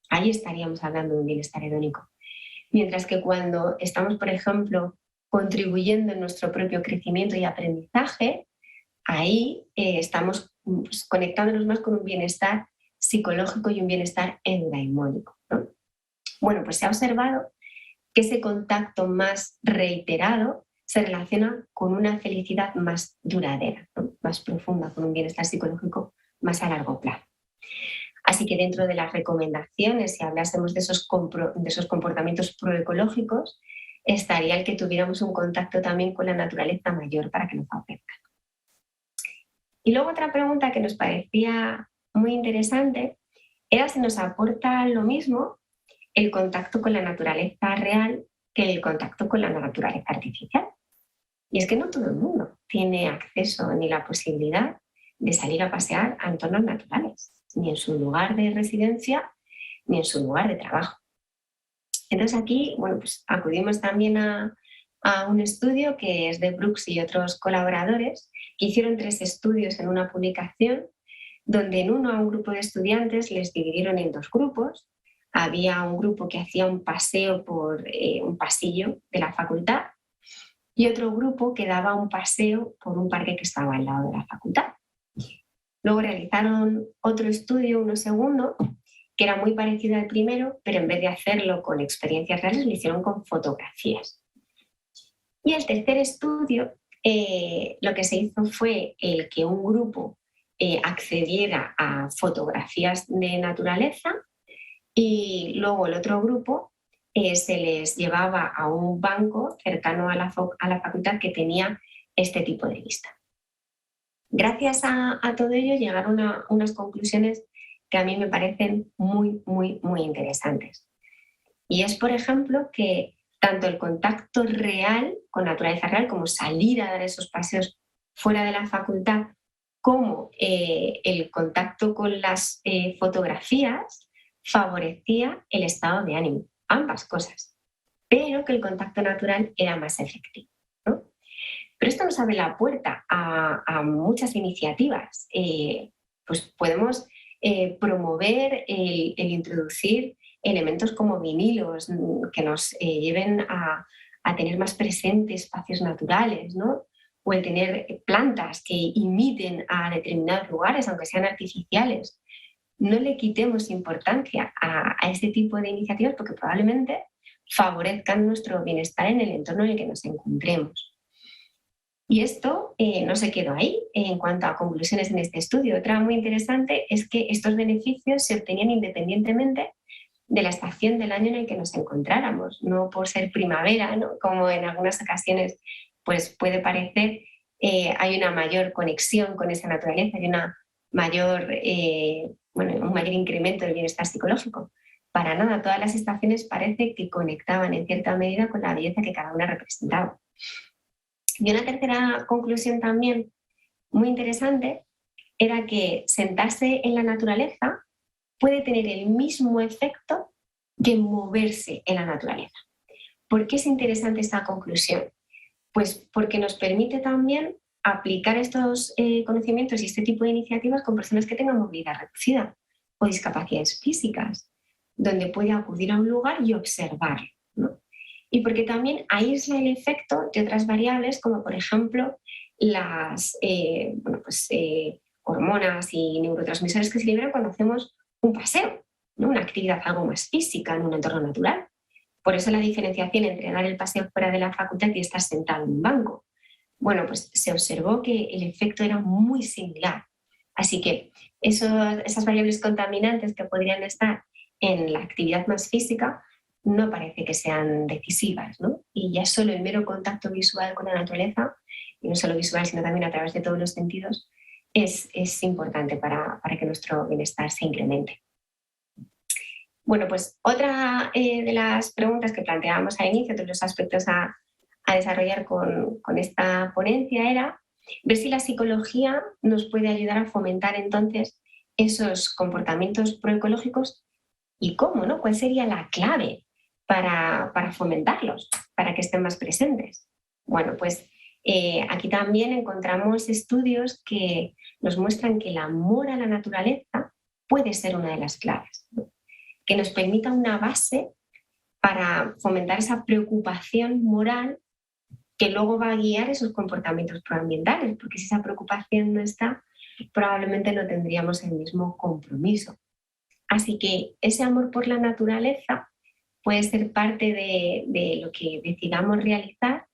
Ahí estaríamos hablando de un bienestar hedónico. Mientras que cuando estamos, por ejemplo, contribuyendo en nuestro propio crecimiento y aprendizaje, ahí estamos conectándonos más con un bienestar psicológico y un bienestar endaimónico, ¿no? Bueno, pues se ha observado que ese contacto más reiterado se relaciona con una felicidad más duradera, ¿no?, más profunda, con un bienestar psicológico más a largo plazo. Así que dentro de las recomendaciones, si hablásemos de esos comportamientos proecológicos, estaría el que tuviéramos un contacto también con la naturaleza mayor para que nos favorezca. Y luego otra pregunta que nos parecía muy interesante era si nos aporta lo mismo el contacto con la naturaleza real que el contacto con la naturaleza artificial. Y es que no todo el mundo tiene acceso ni la posibilidad de salir a pasear a entornos naturales, ni en su lugar de residencia, ni en su lugar de trabajo. Entonces aquí, bueno, pues acudimos también a un estudio que es de Brooks y otros colaboradores, que hicieron 3 estudios en una publicación, donde en uno a un grupo de estudiantes les dividieron en 2 grupos. Había un grupo que hacía un paseo por un pasillo de la facultad y otro grupo que daba un paseo por un parque que estaba al lado de la facultad. Luego realizaron otro estudio, uno segundo, que era muy parecido al primero, pero en vez de hacerlo con experiencias reales, lo hicieron con fotografías. Y el tercer estudio, lo que se hizo fue el que un grupo accediera a fotografías de naturaleza y luego el otro grupo se les llevaba a un banco cercano a la facultad que tenía este tipo de vista. Gracias a todo ello llegaron a unas conclusiones que a mí me parecen muy, muy, muy interesantes. Y es, por ejemplo, que tanto el contacto real con naturaleza real, como salir a dar esos paseos fuera de la facultad, como el contacto con las fotografías, favorecía el estado de ánimo, ambas cosas, pero que el contacto natural era más efectivo, ¿no? Pero esto nos abre la puerta a muchas iniciativas. Pues podemos promover el introducir elementos como vinilos que nos lleven a tener más presentes espacios naturales, ¿no? O el tener plantas que imiten a determinados lugares, aunque sean artificiales. No le quitemos importancia a este tipo de iniciativas porque probablemente favorezcan nuestro bienestar en el entorno en el que nos encontremos. Y esto no se quedó ahí en cuanto a conclusiones en este estudio. Otra muy interesante es que estos beneficios se obtenían independientemente de la estación del año en el que nos encontráramos, no por ser primavera, ¿no? Como en algunas ocasiones pues puede parecer, hay una mayor conexión con esa naturaleza, hay una mayor, un mayor incremento del bienestar psicológico. Para nada, todas las estaciones parece que conectaban en cierta medida con la belleza que cada una representaba. Y una tercera conclusión también muy interesante era que sentarse en la naturaleza puede tener el mismo efecto que moverse en la naturaleza. ¿Por qué es interesante esta conclusión? Pues porque nos permite también aplicar estos conocimientos y este tipo de iniciativas con personas que tengan movilidad reducida o discapacidades físicas, donde puede acudir a un lugar y observar, ¿no? Y porque también aísla el efecto de otras variables, como por ejemplo las hormonas y neurotransmisores que se liberan cuando hacemos un paseo, ¿no? Una actividad algo más física en un entorno natural. Por eso la diferenciación entre dar el paseo fuera de la facultad y estar sentado en un banco. Bueno, pues se observó que el efecto era muy similar. Así que esas variables contaminantes que podrían estar en la actividad más física no parece que sean decisivas, ¿no? Y ya solo el mero contacto visual con la naturaleza, y no solo visual, sino también a través de todos los sentidos, es importante para que nuestro bienestar se incremente. Bueno, pues otra de las preguntas que planteábamos al inicio, otros los aspectos a desarrollar con esta ponencia era ver si la psicología nos puede ayudar a fomentar entonces esos comportamientos proecológicos y cómo, ¿no? ¿Cuál sería la clave para fomentarlos, para que estén más presentes? Bueno, pues aquí también encontramos estudios que nos muestran que el amor a la naturaleza puede ser una de las claves, ¿no? Que nos permita una base para fomentar esa preocupación moral que luego va a guiar esos comportamientos proambientales, porque si esa preocupación no está, probablemente no tendríamos el mismo compromiso. Así que ese amor por la naturaleza puede ser parte de lo que decidamos realizar,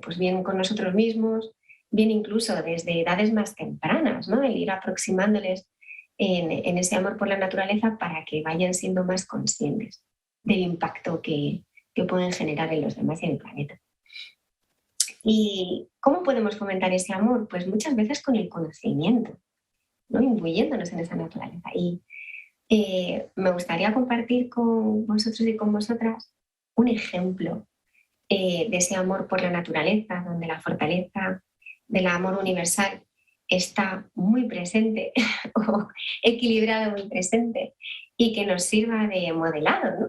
pues bien con nosotros mismos, bien incluso desde edades más tempranas, ¿no? El ir aproximándoles en ese amor por la naturaleza para que vayan siendo más conscientes del impacto que pueden generar en los demás y en el planeta. ¿Y cómo podemos fomentar ese amor? Pues muchas veces con el conocimiento, ¿no? Imbuyéndonos en esa naturaleza. Y me gustaría compartir con vosotros y con vosotras un ejemplo de ese amor por la naturaleza, donde la fortaleza del amor universal está muy presente o equilibrado muy presente y que nos sirva de modelado, ¿no?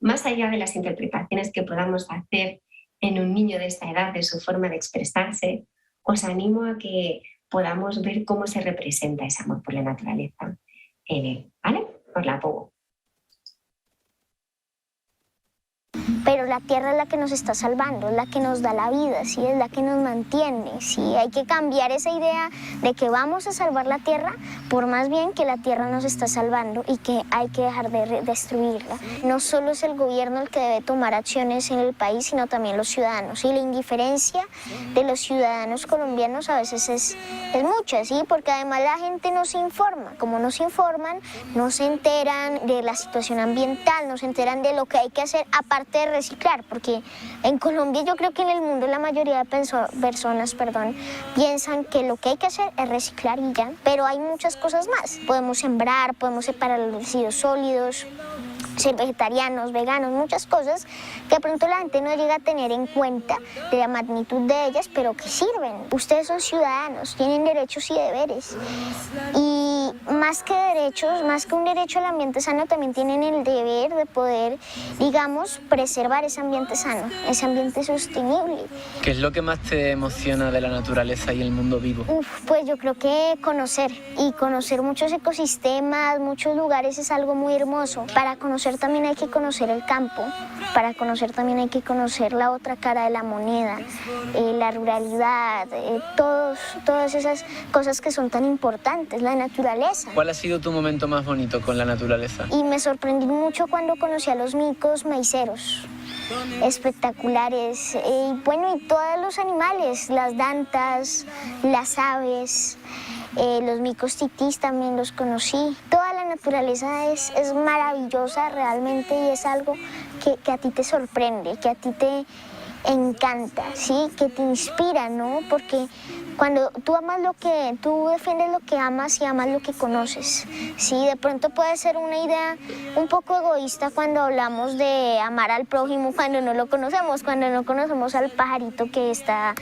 Más allá de las interpretaciones que podamos hacer en un niño de esta edad de su forma de expresarse, os animo a que podamos ver cómo se representa ese amor por la naturaleza en él, ¿vale? Os la pongo. Pero la tierra es la que nos está salvando, es la que nos da la vida, ¿sí? Es la que nos mantiene, ¿sí? Hay que cambiar esa idea de que vamos a salvar la tierra, por más bien que la tierra nos está salvando y que hay que dejar de destruirla. No solo es el gobierno el que debe tomar acciones en el país, sino también los ciudadanos. Y la indiferencia de los ciudadanos colombianos a veces es mucha, ¿sí? Porque además la gente no se informa. Como no se informan, no se enteran de la situación ambiental, no se enteran de lo que hay que hacer, aparte de reciclar, porque en Colombia, yo creo que en el mundo la mayoría de personas piensan que lo que hay que hacer es reciclar y ya, pero hay muchas cosas más. Podemos sembrar, podemos separar los residuos sólidos, ser vegetarianos, veganos, muchas cosas que de pronto la gente no llega a tener en cuenta de la magnitud de ellas, pero que sirven. Ustedes son ciudadanos, tienen derechos y deberes. Y Y más que derechos, más que un derecho al ambiente sano, también tienen el deber de poder, digamos, preservar ese ambiente sano, ese ambiente sostenible. ¿Qué es lo que más te emociona de la naturaleza y el mundo vivo? Pues yo creo que conocer, y conocer muchos ecosistemas, muchos lugares es algo muy hermoso. Para conocer también hay que conocer el campo, para conocer también hay que conocer la otra cara de la moneda, la ruralidad, todas esas cosas que son tan importantes, la naturaleza. ¿Cuál ha sido tu momento más bonito con la naturaleza? Y me sorprendí mucho cuando conocí a los micos maiceros, espectaculares, y bueno, y todos los animales, las dantas, las aves, los micos titís también los conocí. Toda la naturaleza es maravillosa realmente, y es algo que a ti te sorprende, que a ti te encanta, ¿sí? Que te inspira, ¿no? Porque cuando tú defiendes lo que amas y amas lo que conoces, ¿sí? De pronto puede ser una idea un poco egoísta cuando hablamos de amar al prójimo cuando no lo conocemos, cuando no conocemos al pajarito que está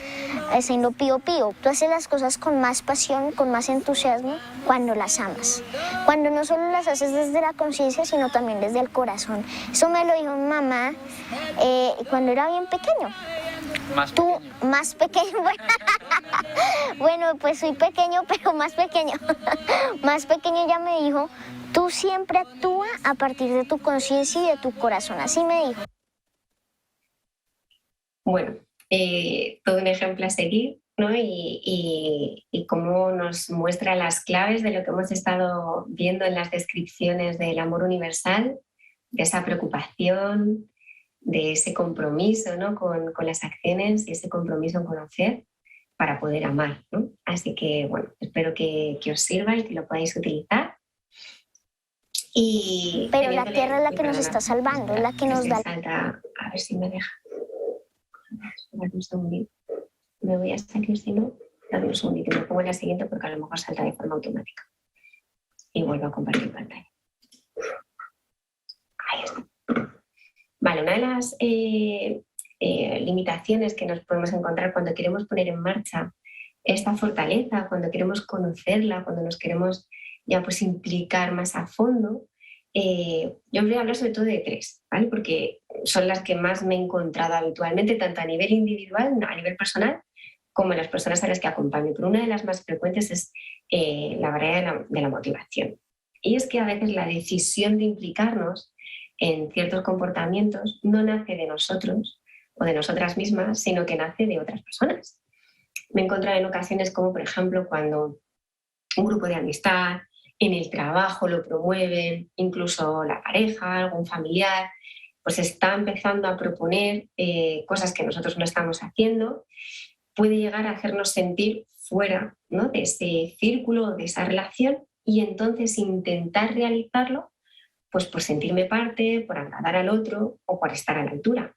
haciendo pío pío. Tú haces las cosas con más pasión, con más entusiasmo cuando las amas. Cuando no solo las haces desde la conciencia, sino también desde el corazón. Eso me lo dijo mi mamá cuando era bien pequeño. Más pequeño. Bueno, pues soy pequeño, pero más pequeño. Más pequeño ya me dijo, tú siempre actúa a partir de tu conciencia y de tu corazón. Así me dijo. Bueno, todo un ejemplo a seguir, ¿no? Y cómo nos muestra las claves de lo que hemos estado viendo en las descripciones del amor universal, de esa preocupación, de ese compromiso, ¿no? con las acciones y ese compromiso en conocer para poder amar, ¿no? Así que, bueno, espero que os sirva y que lo podáis utilizar. Pero la tierra es la que nos está salvando, es la que nos da... A ver si me deja. Un segundito. Me voy a salir, si no, dame un segundito. Me pongo en la siguiente porque a lo mejor salta de forma automática. Y vuelvo a compartir pantalla. Ahí está. Vale, una de las limitaciones que nos podemos encontrar cuando queremos poner en marcha esta fortaleza, cuando queremos conocerla, cuando nos queremos ya pues implicar más a fondo, yo os voy a hablar sobre todo de tres, ¿vale? Porque son las que más me he encontrado habitualmente, tanto a nivel individual, a nivel personal, como en las personas a las que acompaño. Pero una de las más frecuentes es la barrera de la motivación. Y es que a veces la decisión de implicarnos en ciertos comportamientos no nace de nosotros o de nosotras mismas, sino que nace de otras personas. Me he encontrado en ocasiones como, por ejemplo, cuando un grupo de amistad, en el trabajo lo promueven, incluso la pareja, algún familiar, pues está empezando a proponer cosas que nosotros no estamos haciendo, puede llegar a hacernos sentir fuera, ¿no? de ese círculo, de esa relación, y entonces intentar realizarlo pues por sentirme parte, por agradar al otro o por estar a la altura.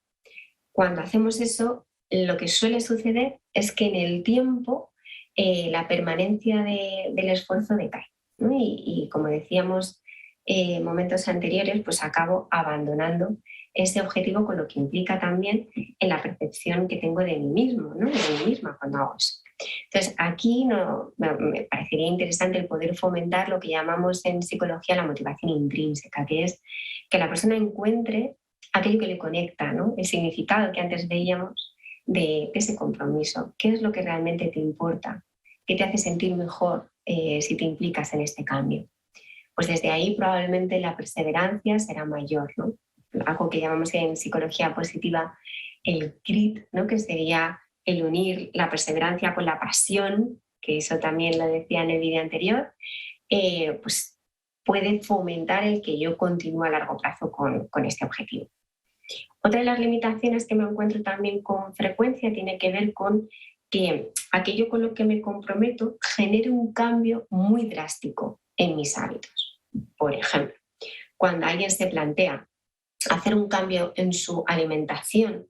Cuando hacemos eso, lo que suele suceder es que en el tiempo la permanencia del esfuerzo decae, ¿no? Y como decíamos en momentos anteriores, pues acabo abandonando ese objetivo, con lo que implica también en la percepción que tengo de mí mismo, ¿no? De mí misma cuando hago eso. Entonces, aquí me parecería interesante el poder fomentar lo que llamamos en psicología la motivación intrínseca, que es que la persona encuentre aquello que le conecta, ¿no? El significado que antes veíamos de ese compromiso. ¿Qué es lo que realmente te importa? ¿Qué te hace sentir mejor si te implicas en este cambio? Pues desde ahí probablemente la perseverancia será mayor, ¿no? Algo que llamamos en psicología positiva el CRIT, ¿no? Que sería el unir la perseverancia con la pasión, que eso también lo decía en el vídeo anterior, pues puede fomentar el que yo continúe a largo plazo con este objetivo. Otra de las limitaciones que me encuentro también con frecuencia tiene que ver con que aquello con lo que me comprometo genere un cambio muy drástico en mis hábitos. Por ejemplo, cuando alguien se plantea hacer un cambio en su alimentación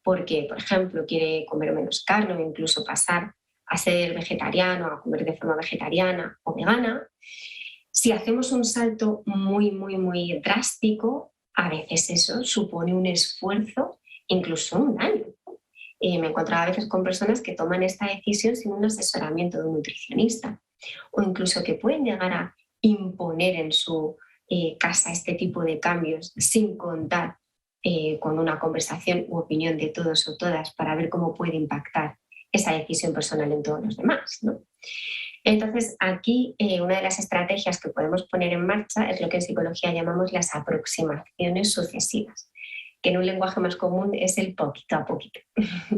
porque, por ejemplo, quiere comer menos carne o incluso pasar a ser vegetariano, a comer de forma vegetariana o vegana, si hacemos un salto muy, muy, muy drástico, a veces eso supone un esfuerzo, incluso un daño. Me he encontrado a veces con personas que toman esta decisión sin un asesoramiento de un nutricionista, o incluso que pueden llegar a imponer en su casa este tipo de cambios sin contar con una conversación u opinión de todos o todas para ver cómo puede impactar esa decisión personal en todos los demás, ¿no? Entonces, aquí una de las estrategias que podemos poner en marcha es lo que en psicología llamamos las aproximaciones sucesivas, que en un lenguaje más común es el poquito a poquito.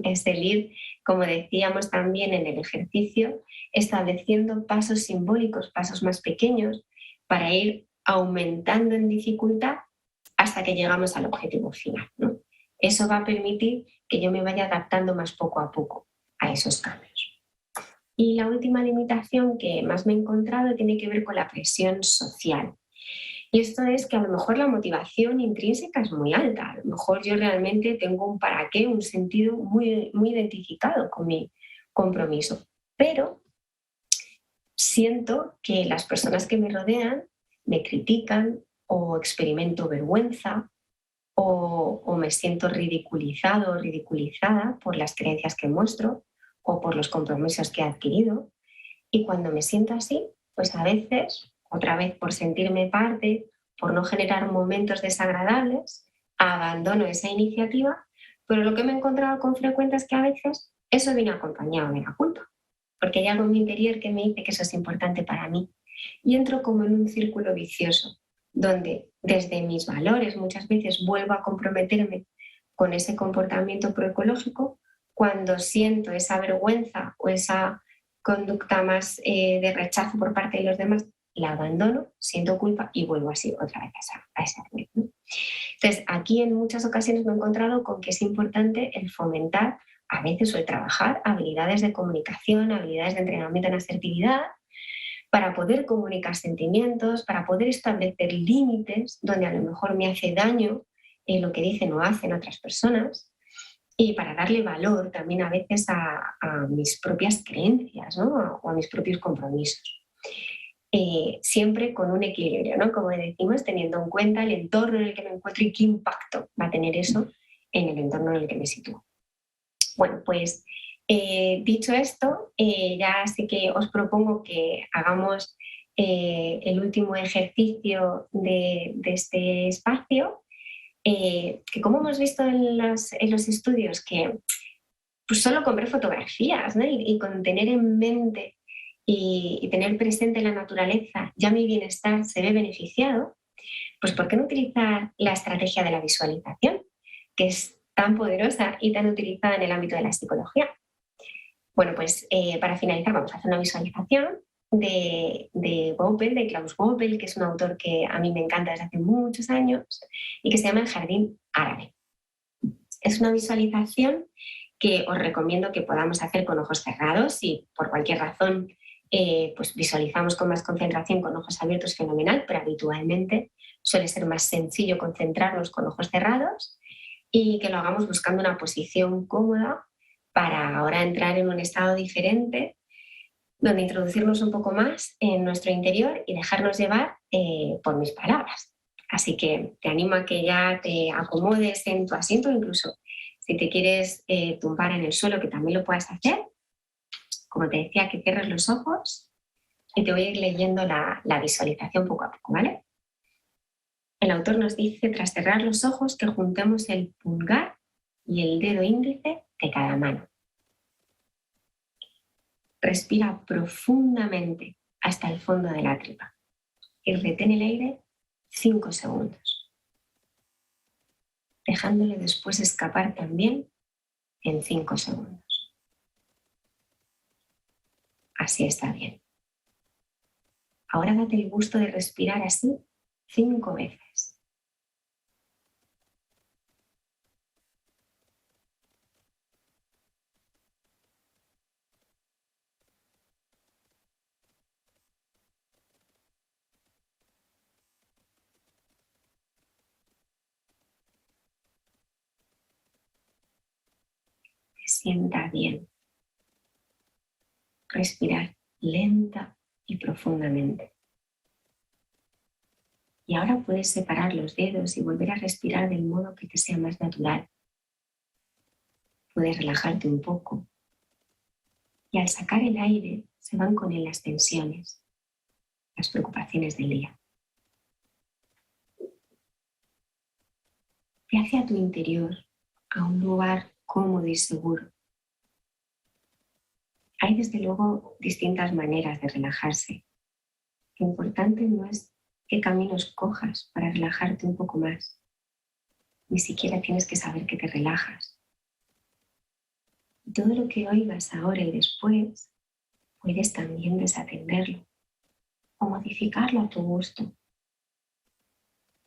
Es el ir, como decíamos también en el ejercicio, estableciendo pasos simbólicos, pasos más pequeños, para ir aumentando en dificultad hasta que llegamos al objetivo final, ¿no? Eso va a permitir que yo me vaya adaptando más poco a poco a esos cambios. Y la última limitación que más me he encontrado tiene que ver con la presión social. Y esto es que a lo mejor la motivación intrínseca es muy alta. A lo mejor yo realmente tengo un para qué, un sentido muy, muy identificado con mi compromiso. Pero siento que las personas que me rodean me critican o experimento vergüenza o me siento ridiculizado o ridiculizada por las creencias que muestro o por los compromisos que he adquirido. Y cuando me siento así, pues a veces, otra vez por sentirme parte, por no generar momentos desagradables, abandono esa iniciativa, pero lo que me he encontrado con frecuencia es que a veces eso viene acompañado de la culpa, porque hay algo en mi interior que me dice que eso es importante para mí. Y entro como en un círculo vicioso, donde desde mis valores muchas veces vuelvo a comprometerme con ese comportamiento proecológico, cuando siento esa vergüenza o esa conducta más de rechazo por parte de los demás, la abandono, siento culpa y vuelvo así otra vez a esa red, ¿no? Entonces, aquí en muchas ocasiones me he encontrado con que es importante el fomentar a veces o el trabajar habilidades de comunicación, habilidades de entrenamiento en asertividad, para poder comunicar sentimientos, para poder establecer límites donde a lo mejor me hace daño lo que dicen o hacen otras personas, y para darle valor también a veces a mis propias creencias, ¿no? O a mis propios compromisos. Siempre con un equilibrio, ¿no? Como decimos, teniendo en cuenta el entorno en el que me encuentro y qué impacto va a tener eso en el entorno en el que me sitúo. Bueno, pues dicho esto, ya sí que os propongo que hagamos el último ejercicio de este espacio, que como hemos visto en los estudios, que pues solo con ver fotografías, ¿no? y con tener en mente y tener presente la naturaleza, ya mi bienestar se ve beneficiado, pues ¿por qué no utilizar la estrategia de la visualización, que es tan poderosa y tan utilizada en el ámbito de la psicología? Bueno, pues para finalizar vamos a hacer una visualización de Goupil, de Klaus Goupil, que es un autor que a mí me encanta desde hace muchos años y que se llama El Jardín Árabe. Es una visualización que os recomiendo que podamos hacer con ojos cerrados. Si por cualquier razón pues visualizamos con más concentración con ojos abiertos, fenomenal, pero habitualmente suele ser más sencillo concentrarnos con ojos cerrados y que lo hagamos buscando una posición cómoda para ahora entrar en un estado diferente, donde introducirnos un poco más en nuestro interior y dejarnos llevar por mis palabras. Así que te animo a que ya te acomodes en tu asiento, incluso si te quieres tumbar en el suelo, que también lo puedas hacer. Como te decía, que cierres los ojos y te voy a ir leyendo la visualización poco a poco, ¿vale? El autor nos dice, tras cerrar los ojos, que juntemos el pulgar y el dedo índice de cada mano. Respira profundamente hasta el fondo de la tripa y retén el aire 5 segundos, dejándole después escapar también en 5 segundos. Así está bien. Ahora date el gusto de respirar así 5 veces. Que sienta bien. Respirar lenta y profundamente. Y ahora puedes separar los dedos y volver a respirar del modo que te sea más natural. Puedes relajarte un poco. Y al sacar el aire se van con él las tensiones. las preocupaciones del día. Ve hacia tu interior, a un lugar cómodo y seguro. Hay desde luego distintas maneras de relajarse. Lo importante no es qué caminos cojas para relajarte un poco más. Ni siquiera tienes que saber que te relajas. Todo lo que oigas ahora y después, puedes también desatenderlo o modificarlo a tu gusto,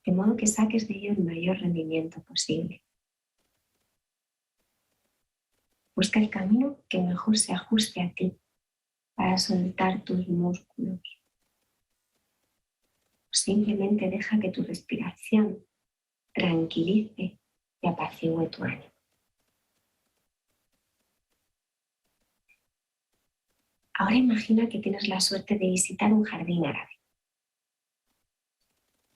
de modo que saques de ello el mayor rendimiento posible. Busca el camino que mejor se ajuste a ti para soltar tus músculos. Simplemente deja que tu respiración tranquilice y apacigüe tu ánimo. Ahora imagina que tienes la suerte de visitar un jardín árabe.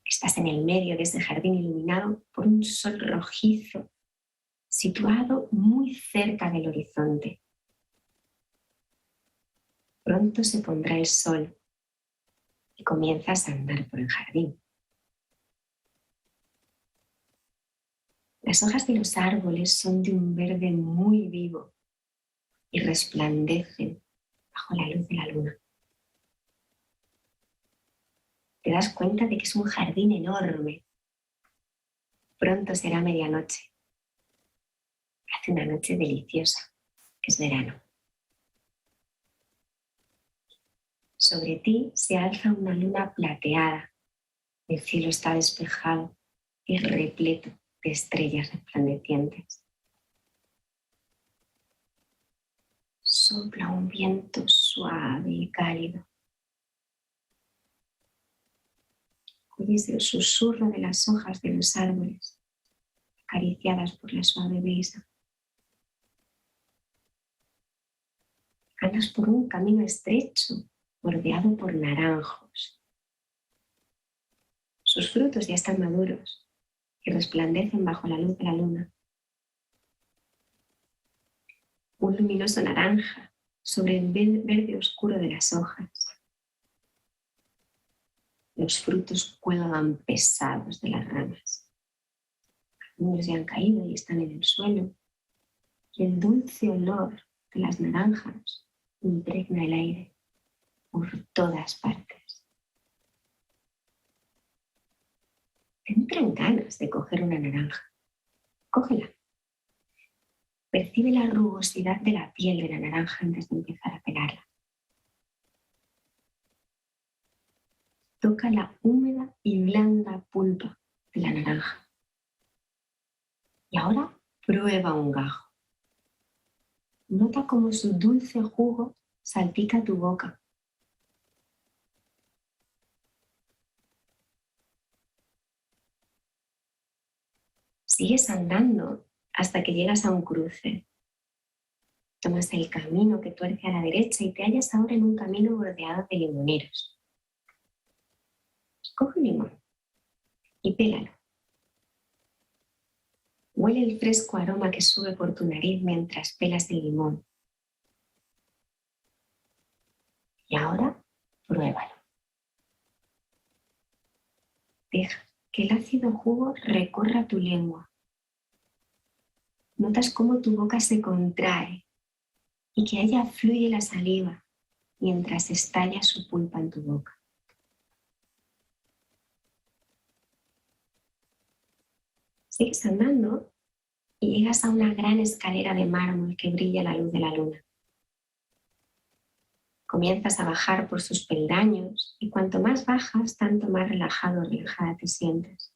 Estás en el medio de ese jardín iluminado por un sol rojizo, situado muy cerca del horizonte. Pronto se pondrá el sol y comienzas a andar por el jardín. Las hojas de los árboles son de un verde muy vivo y resplandecen bajo la luz de la luna. Te das cuenta de que es un jardín enorme. Pronto será medianoche. Hace una noche deliciosa. Es verano. Sobre ti se alza una luna plateada. El cielo está despejado y repleto de estrellas resplandecientes. Sopla un viento suave y cálido. Oyes el susurro de las hojas de los árboles, acariciadas por la suave brisa. Andas por un camino estrecho, bordeado por naranjos. Sus frutos ya están maduros y resplandecen bajo la luz de la luna. Un luminoso naranja sobre el verde oscuro de las hojas. Los frutos cuelgan pesados de las ramas. Algunos ya han caído y están en el suelo. Y el dulce olor de las naranjas impregna el aire por todas partes. Te entran ganas de coger una naranja. Cógela. Percibe la rugosidad de la piel de la naranja antes de empezar a pelarla. Toca la húmeda y blanda pulpa de la naranja. Y ahora prueba un gajo. Nota cómo su dulce jugo salpica tu boca. Sigues andando hasta que llegas a un cruce. Tomas el camino que tuerce a la derecha y te hallas ahora en un camino bordeado de limoneros. Coge un limón y pélalo. Huele el fresco aroma que sube por tu nariz mientras pelas el limón. Y ahora, pruébalo. Deja que el ácido jugo recorra tu lengua. Notas cómo tu boca se contrae y que allá fluye la saliva mientras estalla su pulpa en tu boca. Sigues andando y llegas a una gran escalera de mármol que brilla a la luz de la luna. Comienzas a bajar por sus peldaños y cuanto más bajas, tanto más relajado o relajada te sientes.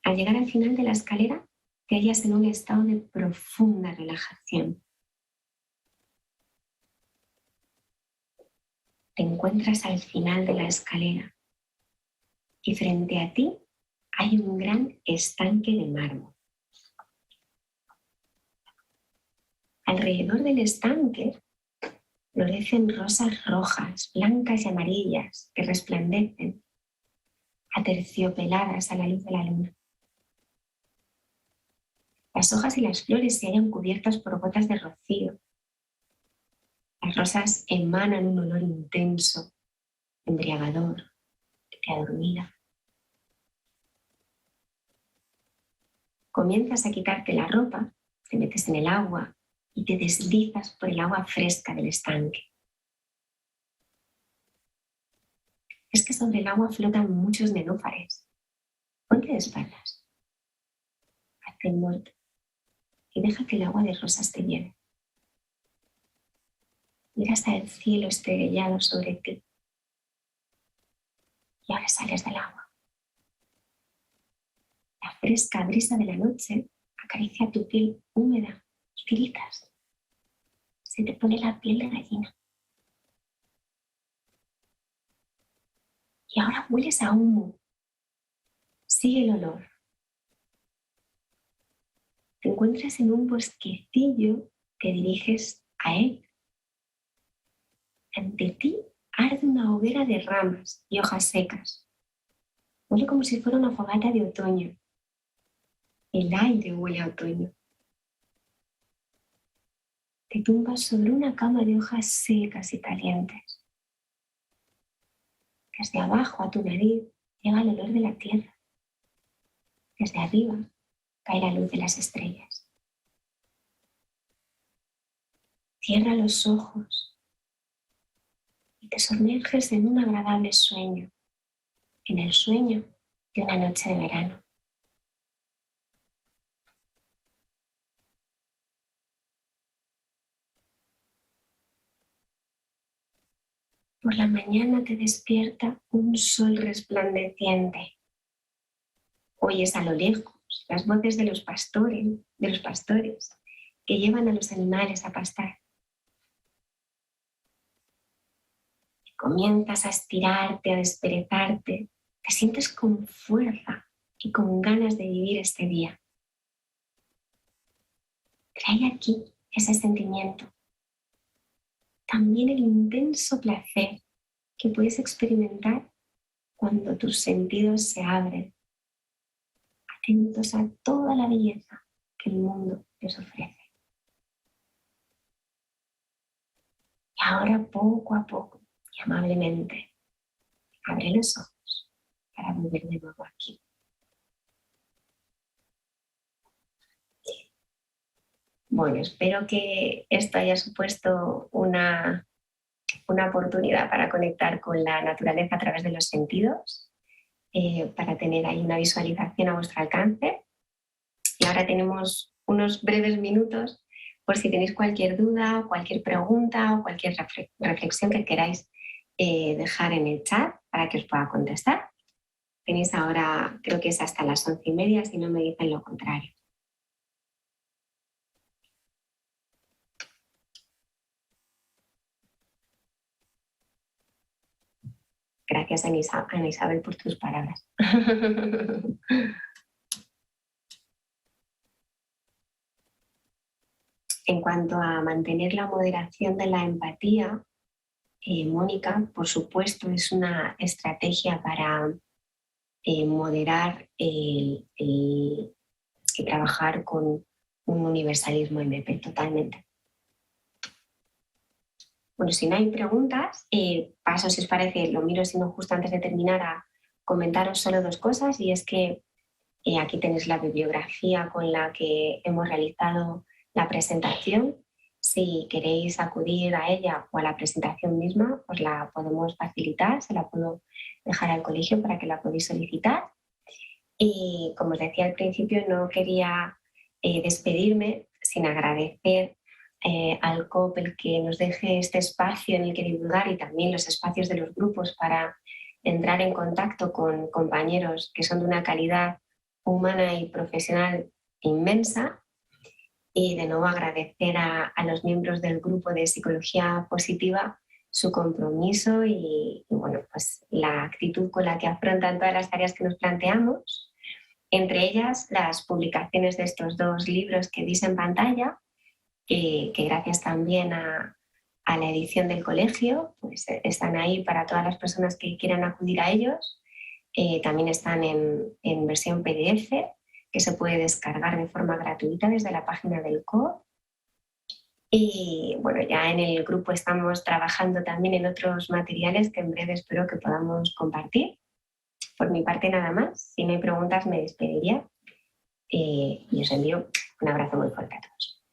Al llegar al final de la escalera, te hallas en un estado de profunda relajación. Te encuentras al final de la escalera y frente a ti hay un gran estanque de mármol. Alrededor del estanque florecen rosas rojas, blancas y amarillas que resplandecen, aterciopeladas a la luz de la luna. Las hojas y las flores se hallan cubiertas por gotas de rocío. Las rosas emanan un olor intenso, embriagador, que te adormila. Comienzas a quitarte la ropa, te metes en el agua y te deslizas por el agua fresca del estanque. Es que sobre el agua flotan muchos nenúfares. Ponte de espaldas, hazte el muerto y deja que el agua de rosas te lleve. Miras al cielo estrellado sobre ti y ahora sales del agua. La fresca brisa de la noche acaricia tu piel húmeda y tiritas. Se te pone la piel de gallina. Y ahora hueles a humo. Sigue el olor. Te encuentras en un bosquecillo, te diriges a él. Ante ti arde una hoguera de ramas y hojas secas. Huele como si fuera una fogata de otoño. El aire huele a otoño. Te tumbas sobre una cama de hojas secas y calientes. Desde abajo a tu nariz llega el olor de la tierra. Desde arriba cae la luz de las estrellas. Cierra los ojos y te sumerges en un agradable sueño, en el sueño de una noche de verano. Por la mañana te despierta un sol resplandeciente. Oyes a lo lejos las voces de los pastores que llevan a los animales a pastar. Comienzas a estirarte, a desperezarte, te sientes con fuerza y con ganas de vivir este día. Trae aquí ese sentimiento. También el intenso placer que puedes experimentar cuando tus sentidos se abren, atentos a toda la belleza que el mundo les ofrece. Y ahora, poco a poco y amablemente, abre los ojos para volver de nuevo aquí. Bueno, espero que esto haya supuesto una oportunidad para conectar con la naturaleza a través de los sentidos, para tener ahí una visualización a vuestro alcance. Y ahora tenemos unos breves minutos por si tenéis cualquier duda, cualquier pregunta o cualquier reflexión que queráis dejar en el chat para que os pueda contestar. Tenéis ahora, creo que es hasta las 11:30, si no me dicen lo contrario. Gracias, Ana Isabel, por tus palabras. En cuanto a mantener la moderación de la empatía, Mónica, por supuesto, es una estrategia para moderar y trabajar con un universalismo MP, totalmente. Bueno, si no hay preguntas, paso, si os parece, lo miro, si no, justo antes de terminar, a comentaros solo dos cosas, y es que aquí tenéis la bibliografía con la que hemos realizado la presentación. Si queréis acudir a ella o a la presentación misma, os la podemos facilitar, se la puedo dejar al colegio para que la podáis solicitar. Y como os decía al principio, no quería despedirme sin agradecer al COP el que nos deje este espacio en el que divulgar, y también los espacios de los grupos para entrar en contacto con compañeros que son de una calidad humana y profesional inmensa. Y de nuevo agradecer a los miembros del grupo de Psicología Positiva su compromiso y bueno, pues la actitud con la que afrontan todas las tareas que nos planteamos, entre ellas las publicaciones de estos dos libros que veis en pantalla, que gracias también a la edición del colegio, pues están ahí para todas las personas que quieran acudir a ellos. También están en versión PDF, que se puede descargar de forma gratuita desde la página del COP. Y bueno, ya en el grupo estamos trabajando también en otros materiales que en breve espero que podamos compartir. Por mi parte nada más. Si no hay preguntas me despediría y os envío un abrazo muy fuerte a todos.